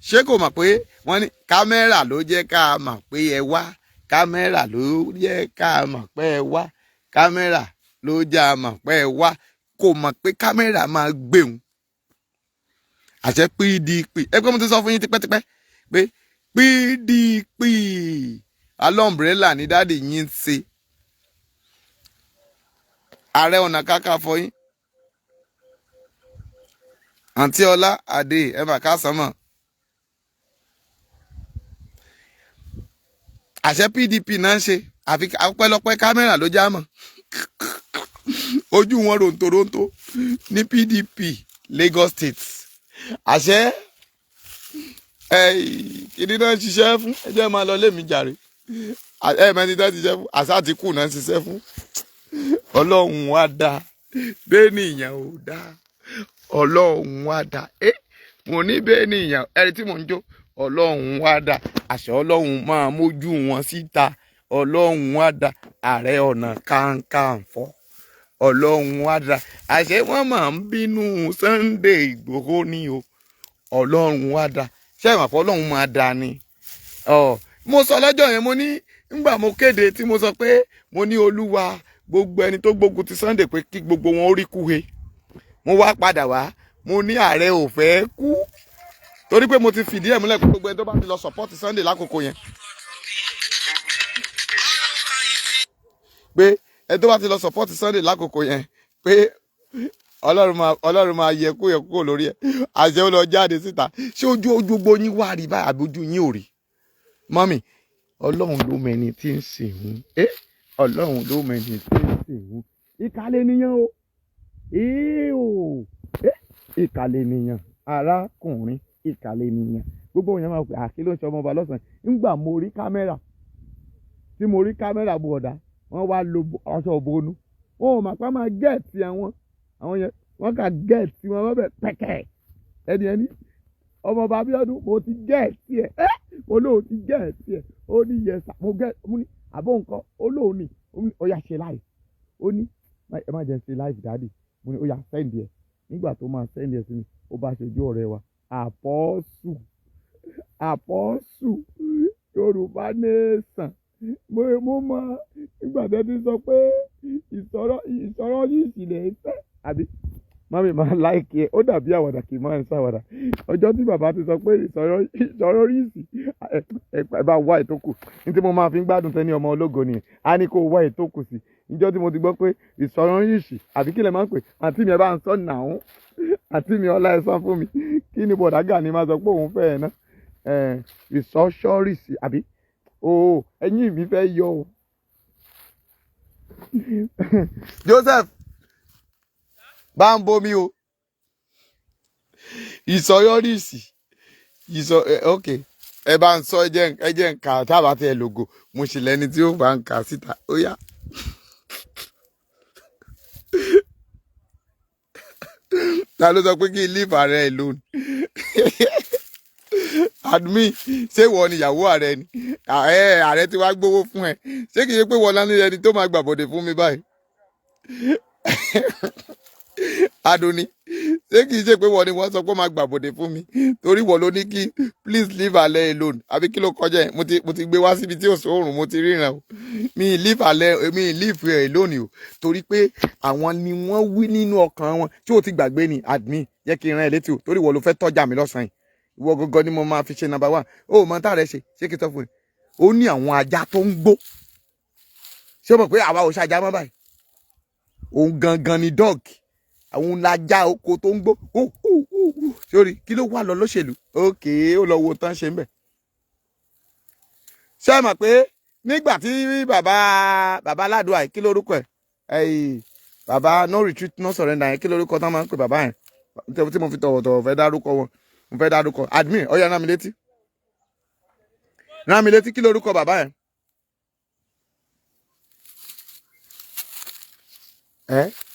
ṣé kò mọ̀ pé wọ́n ní kámẹ́rà ló jẹ́ ká mọ̀ pé ẹ wá kámẹ́rà ló jẹ́ ká mọ̀ pé ẹ wá kámẹ́rà ló jẹ́ a mọ̀ pé ẹ wá kò mọ̀ pé kámẹ́rà máa gbéhùn. Àṣẹ PDP ẹgbẹ́ mo ti sọ fún yín tipẹ́tipẹ́ pé PDP alọ́mbrẹ́là ní dáàdì yín ń ṣe. Ààrẹ Ọ̀nà Kakanfò yín àǹtí Ọlá Adé ẹ mà kásán mọ̀. Àṣẹ PDP náà ń ṣe àfi ọpẹ́lọpẹ́ kámẹ́rà ló já mọ̀. Ojú wọn rontoronto ní PDP Lagos State. Àṣẹ kìnní náà ń ṣiṣẹ́ fún ẹjẹ́ máa lọ lé mi jàre. Mẹ́ni náà ṣiṣẹ́ fún àṣà àti kù náà ń ṣiṣẹ́ fún. Ọlọ́run wá dá bẹ́ẹ̀ ni ìyàn ò dá Ọlọ́run wá dá mo ní bẹ́ẹ̀ ni ìyàn ẹni tí mò ń jó Ọlọ́run wá dá àṣẹ Ọlọ́run máa mójú wọn síta Ọlọ́run wá dá Ààrẹ Ọ̀nà Kakanfò Ọlọ́run wá dá àṣẹ wọn máa ń bínú Sunday Ìgbòho ni o Ọlọ́run wá dá ṣé ìwà fún Ọlọ́run máa dá ni. Mo sọ lọ́jọ́ yẹn mo ní nígbà mo kéde tí mo sọ pé mo ní Olúwa gbogbo ẹni tó gbógun ti Sunday pé kí gbogbo wọn ó rí kúhe mo wá padà wá mo ní ààrẹ ò fẹ́ kú torí pé mo ti fìdí ẹ̀ múlẹ̀ pé gbogbo ẹni tó bá ti lọ support Sunday lákòókò yẹn pé ẹ tó bá ti lọ support Sunday lákòókò yẹn pé Ọlọ́run máa yẹ kúrò lórí ẹ̀ àṣẹ ó lọ jáde síta ṣé ojú gbogbo yín wá rí báyìí àbí ojú yín ò rí mọ́mì Ọlọ́run ló mẹni tí ń sìn hún Ọlọ́run ló mẹni tí ń sìn hún ìkàlẹ̀ nìyẹn o ìkàlẹ̀ nìyẹn arákùnrin ìkàlẹ̀ nìyẹn gbogbo èèyàn máa pè àkí ló ń ṣe ọmọọba lọ́sàn-án nígbà mo rí kámẹ́rà bu ọ̀dà wọ́n wá lo aṣọ òbónú wọn ò mà pa máa gẹ̀ẹ́tì àwọn yẹn wọ́n kà gẹ̀ẹ́tì wọn bẹ̀ pẹ̀kẹ́ ẹni Ọmooba Biodun mo ti gẹ̀ẹ́tì ẹ̀ olóò ti gẹ̀ẹ́tì ẹ̀ ó ní yẹsà mo ní àbó nǹkan olóò ní ó yà ṣe láì ó ní ẹ má jẹ́ ṣe láì dáàdì mo ní ó yà sẹ́ǹdì ẹ̀ nígbà tó máa sẹ́ǹdì ẹ̀ sí mi ó bá ṣojú ọ̀rẹ́ wa àpọ́sù Yorùbá Nation mo mọ nígbà tó ti sọ pé ìsọ̀rọ̀ yìí sì lè fẹ́ àbí mami máa láìkí ẹ ó dàbí àwàdà kì í máa ń ṣàwàdà ọjọ́ tí bàbá ti sọ pé ìsọ̀rọ̀ yìí sì ẹ bá wá ètòkù ní tí mo máa fi ń gbádùn tẹ́ni ọmọ ológo nìyẹn á ní kó wá ètòkù sí níjọ́ tí mo ti gbọ́ pé ìsọ̀rọ̀ yìí sì àbí kí lẹ máa ń pè àǹtí mi ẹ bá ń sọ nàún àǹtí mi ọlá ẹ sọ fún mi kí ni bọ̀dá Gani máa sọ pé òun fẹ́ ẹ ná ìsọ̀ṣọ́rì sí àbí ẹ̀yin mi fẹ́ yọ o Joseph bá ń bomi o ìsọyọrìsì ok ẹ bá ń sọ ẹ jẹ́ ń kà tábà tẹ lògò mo sì lẹ́ni tí ó bá ń kà síta ó yá ta ló sọ pé kí n leave ààrẹ alone admin ṣé wọ ni ìyàwó ààrẹ ni ààrẹ ti wá gbowó fún ẹ ṣé kìí ṣe pé wọ́n lánàá ẹni tó máa gbàbọ̀dé fún mi báyìí Adoni ṣé kìí ṣe pé wọ́n ni wọ́n sọ pé ó máa gbàbọ̀dé fún mi torí wọ́n ló ní kí please leave ààrẹ alone àbí kí ló kọjá ẹ̀ mo ti gbé wá síbi tí ò sóòrùn mo ti ríran o mi leave ẹ̀ alone o torí pé àwọn ni wọ́n wí nínú ọkàn wọn tí ó ti gbàgbé ni admin yẹ kí n rán ẹ létí o torí wọ́n ló fẹ́ tọ́jà mi lọ́sàn-án ìwọ gọgọ ni mo máa fi ṣe number one ó mọ tá rẹ ṣe kí n sọ fún ẹ ó ní àwọn ajá tó ń gbó ṣé o mọ̀ pé àwa ò ṣàjà mọ́ báyìí òun gangan ni dog àwọn lajá oko tó ń gbó sórí kí ló wà lọ lóṣèlú ókè ó lọ wo tán ṣe ń bẹ̀. ṣé ẹ mọ̀ pé nígbà tí bàbá aládùá yìí kí lórúkọ ẹ̀ bàbá no retreat no surrender yẹn kí lórúkọ tán máa ń pè bàbá yẹn tí mo fi tọ̀wọ̀tọ̀wọ̀ fẹ́ dárúkọ wọn mo fẹ́ dárúkọ admin ọ̀yà rán mi létí kí lórúkọ bàbá yẹn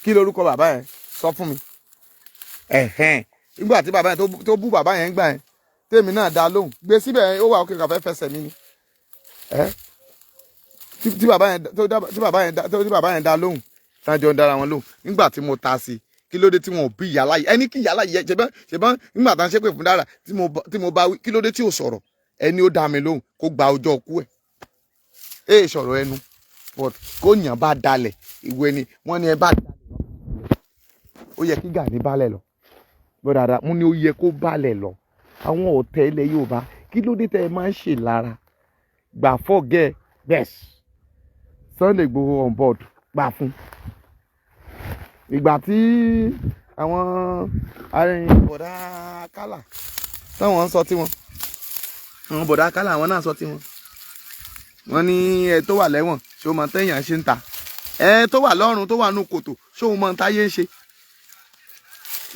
kí lórúkọ bàbá yẹn sọ fún mi nígbà tí bàbá yẹn tó bú bàbá yẹn gbà yẹn tèmi náà dá lóhùn gbé síbẹ̀ ó wà òkè kàfẹ́ fẹsẹ̀ mi ni tí bàbá yẹn dá lóhùn tájọ ń dára wọn lóhùn nígbà tí mo ta sí kí ló dé tí wọn ò bí ìyá láyé ẹni kí ìyá láyé ṣebọn nígbà tá à ń ṣépè fún dára tí mo bá wí kí ló dé tí ò sọ̀rọ̀ ẹni ó dá mi lóhùn kó gba ọjọ́ ọkú ẹ̀ sọ̀rọ̀ ẹnu but kó yàn bá dalẹ̀ ìwé ni wọ́n ní ẹ bá dalẹ̀ ó yẹ kí Gani balẹ̀ lọ bó dáadáa mo ní ó yẹ kó balẹ̀ lọ àwọn ọ̀tẹ̀ ilẹ̀ Yorùbá kí ló dé tẹ́ ẹ máa ń ṣe lára gbà fọ́gẹ́ yes Sunday Igboho on board gbà fún ìgbà tí àwọn arìnrìn bọ̀dá kálà táwọn ń sọ tiwọn àwọn bọ̀dá kálà àwọn náà sọ tiwọn wọ́n ní ẹ tó wà lẹ́wọ̀n ṣé o mọ téèyàn ṣe ń ta ẹ tó wà lọ́rùn tó wà nù kòtò ṣé o mọ táyé ń ṣe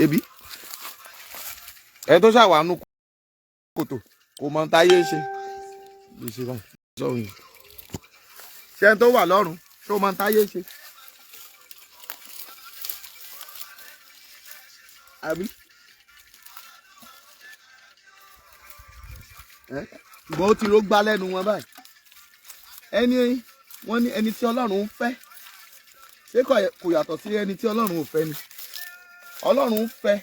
ebi ẹ tó ṣàwà nù kòtò kò mọ táyé ń ṣe ṣé ẹ tó wà lọ́rùn ṣé o mọ táyé ń ṣe. àbí ṣùgbọ́n ó ti ró gbá lẹ́nu wọn báyìí wọ́n ní ẹni tí Ọlọ́run ń fẹ́ ṣé kò yàtọ̀ sí ẹni tí Ọlọ́run ò fẹ́ ni Ọlọ́run ń fẹ́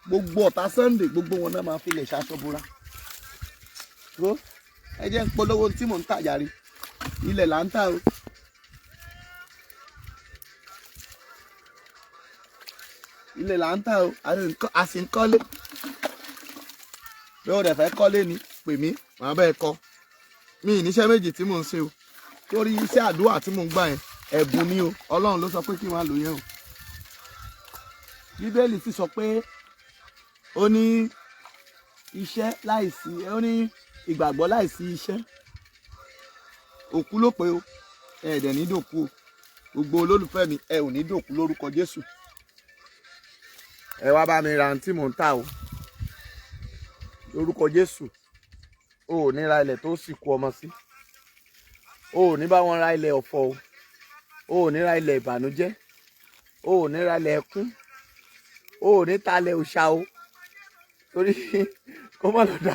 gbogbo ọ̀tá Sunday gbogbo wọn náà máa fi lè ṣaṣọ́búra ẹ jẹ́ ń polówó tí mò ń tà yàrí ilẹ̀ là ń tà o. ilé là ń tà o a sì ń kọ́lé bí o dẹ̀ fẹ́ kọ́lé ni pè mí màá bẹ́ẹ̀ kọ́ mi ìníṣẹ́ méjì tí mò ń ṣe o torí iṣẹ́ àdúrà tí mò ń gbà yẹn ẹ̀bùn ni o, Ọlọ́run ló sọ pé kí n máa lò yẹn o. Bíbélì sì sọ pé ó ní iṣẹ́ láìsí, ó ní ìgbàgbọ́ láìsí iṣẹ́ òkú ló pé o, ẹ dẹ̀ ní dòkú o. Gbogbo olólùfẹ́ mi, ẹ ò ní dòkú lórúkọ Jésù. Ẹ wá bá mi ra tí mò ń tà o lórúkọ Jésù. O ò ní ra ilẹ̀ tó sì kú ọmọ sí, o ò ní bá wọn ra ilẹ̀ ọ̀fọ̀ o ò ní ra ilẹ̀ ìbànújẹ́, o ò ní ra ilẹ̀ ẹkún, o ò ní ta ilẹ̀ òòṣà o, torí kó má lọ dá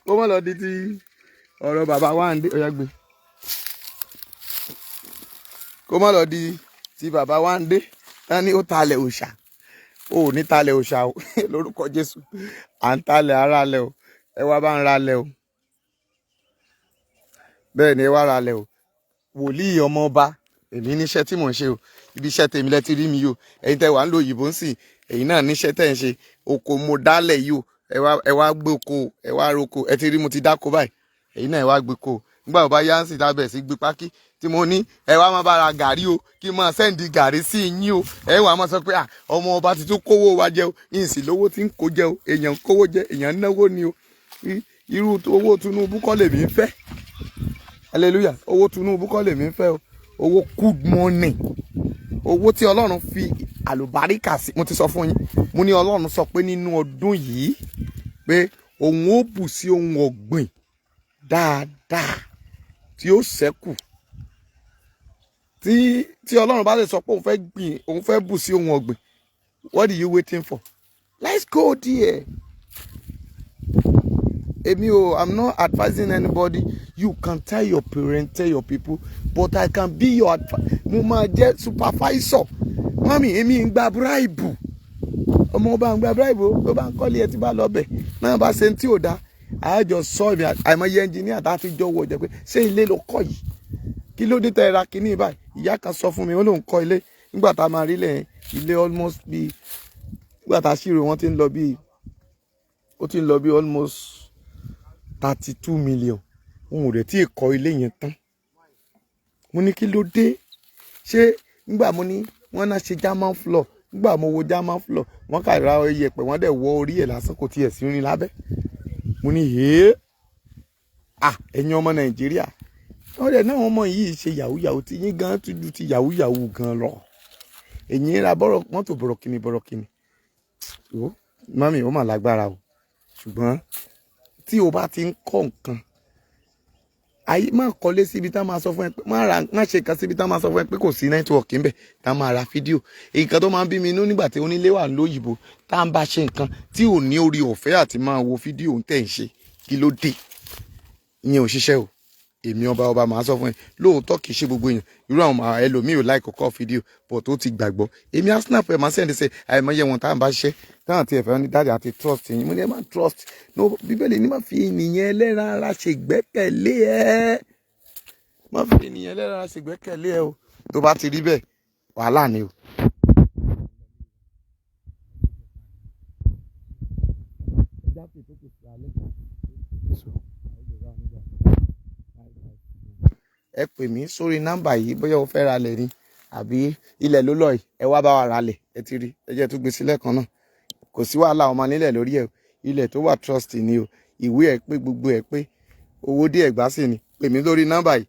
kó má lọ di ti ọ̀rọ̀ bàbá Wándé ó yá gbé, kó má lọ di ti bàbá Wándé tani ó ta ilẹ̀ òòṣà. O ò ní ta ilẹ̀ òòṣà o lórúkọ Jésù. À ń talẹ̀ ara lẹ̀ o, ẹ wá bá ń ra lẹ̀ o, bẹ́ẹ̀ ni ẹ wá ra lẹ̀ o. Wòlíì ọmọ ọba, èmi níṣẹ́ tí mò ń ṣe o, ibi iṣẹ́ tèmi lẹ ti rí mi yìí o. Ẹ̀yin tẹ́ wà ń lo òyìnbó ń sìn, ẹ̀yin náà níṣẹ́ tẹ́ ń ṣe. Oko mo dálẹ̀ yìí o, ẹ wá gbé oko, ẹ wá roko, ẹ ti rí mo ti dáko báyìí, ẹ̀yin náà ẹ wá gbé ko. Nígbà tó bá yá ń sìn tábẹ̀ sí gbé pákí tí mo ní ẹ wá máa bá ra gàrí o, kí n máa sẹ́ǹdì gàrí sí yín o. Ẹ wá máa sọ pé ọmọ ọba ti tún kówó wa jẹ o, ìsìn lówó tí ń kó jẹ o, èèyàn kówó jẹ, èèyàn náwó ni o. Irú owó Tinubu kọ́ lèmi ń fẹ́. Hallelujah. Owó Tinubu kọ́ lèmi ń fẹ́ o. Owó good money, owó tí Ọlọ́run fi àlùbáríkà sí. Mo ti sọ fún yín, mo ní Ọlọ́run sọ pé nínú ọdún yìí pé òun ó bù sí ohun ọ̀gbìn dáadáa tí ó ṣẹ́kù. Tí Ọlọ́run bá lè sọ pé òun fẹ́ bù sí ohun ọ̀gbìn, what are you waiting for? Let's go there. I'm not advising anybody. You can tell your parents, tell your people, but I can be your mo máa jẹ́ supervisor. Mami, èmi ń gba bribe. Ọmọ ọba ń gba bribe o, tó bá ń kọ́lé ẹ ti bá lọ bẹ̀. Náà bá ṣe tí ò dá. Àjọ sọ èmi àìmọye engineer tá ti jọ wọ̀ jẹ́ pé ṣé ilé ló kọ́ yìí? Kí ló dé tẹ́ ra kíní báyìí? Ìyá kan sọ fún mi, ó lóun kọ́ ilé. Nígbà tá a máa rí ilé almost bí, nígbà tá a ṣírò wọ́n ti ń lọ bí almost 32 million. Òun ò rẹ̀ tí ì kọ́ ilé yẹn tán. Mo ní kí ló dé? Ṣé nígbà mo ní wọ́n náà ṣe German floor, nígbà mo wo German floor, wọ́n kà ra iyẹ̀pẹ̀ wọ́n dẹ̀ wọ orí ẹ̀ lásán kò tiẹ̀ sí rin lábẹ́. Mo ní ẹ̀yin ọmọ Nàìjíríà, wọ́n dẹ̀ náà wọ́n mọ̀ yìí ṣe yahoo tí yín gan tún ju ti yahoo gan lọ. Ẹ̀yin ra mọ́tò bọ̀rọ̀kìnì. Mami, ó mà lágbára o. Ṣùgbọ́n tí o bá ti ń kọ́ nǹkan, ayé má kọ́lé síbi tá máa sọ fún ẹ pé má ṣe kan síbi tá máa sọ fún ẹ pé kò sí nẹ́tíwọ̀kì ńbẹ̀ tá máa ra fídíò. Nǹkan tó máa ń bí mi inú nígbà tí onílé wà lóyìnbó tá ń bá ṣe nǹkan tí ò ní orí ọ̀fẹ́ àti máa wo fídíò ń tẹ̀ ń ṣe, kí ló dé? Ìyẹn ò ṣiṣẹ́ o. Èmi ọba máa sọ fún ẹ, lóòótọ́ kìí ṣe gbogbo èèyàn, irú àwọn ẹlòmíì ò láì kọ́kọ́ fídíò but ó ti gbàgbọ́. Èmi á snap ẹ̀ máa sẹ́ndí sẹ́ àìmọye wọn tá à ń bá ṣiṣẹ́ táwọn àti ẹ̀fẹ́ ní dáàdì àti trust yín. Mo ní ẹ máa trust, no, Bíbélì ní má fi ènìyàn ẹlẹ́ran ara ṣègbẹ́kẹ̀lé ẹ. Má fi ènìyàn ẹlẹ́ran ara ṣègbẹ́kẹ̀lé ẹ o. Tó bá ti rí bẹ́ẹ̀, wàhálà ni o. Ẹ pè mí sórí nọ́mbà yìí bóyá o fẹ́ ra lẹ̀ ni àbí ilẹ̀ ló lọ yìí, ẹ wá bá wa ra lẹ̀, ẹ ti rí, ẹ jẹ́ tó gbé sílẹ̀ kan náà. Kò sí wàhálà ọmọ nílẹ̀ lórí ẹ̀, ilẹ̀ tó wà trust ni o, ìwé ẹ̀ pé gbogbo ẹ̀ pé owó díẹ̀ gbá sí ni. Pè mí lórí nọ́mbà yìí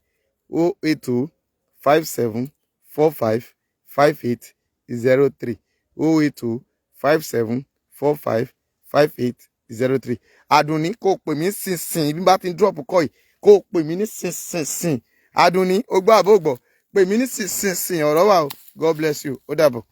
08057455803 08057455803. Àdùnní kò pè mí sínsìn bí bá ti ń drop kọ́ yìí, kò pè mí ní sínsìn. Àdùnní ó gbọ́ àbó gbọ́, pè mí ní sínsìn ọ̀rọ̀ wà o. God bless you. Ó dàbọ̀.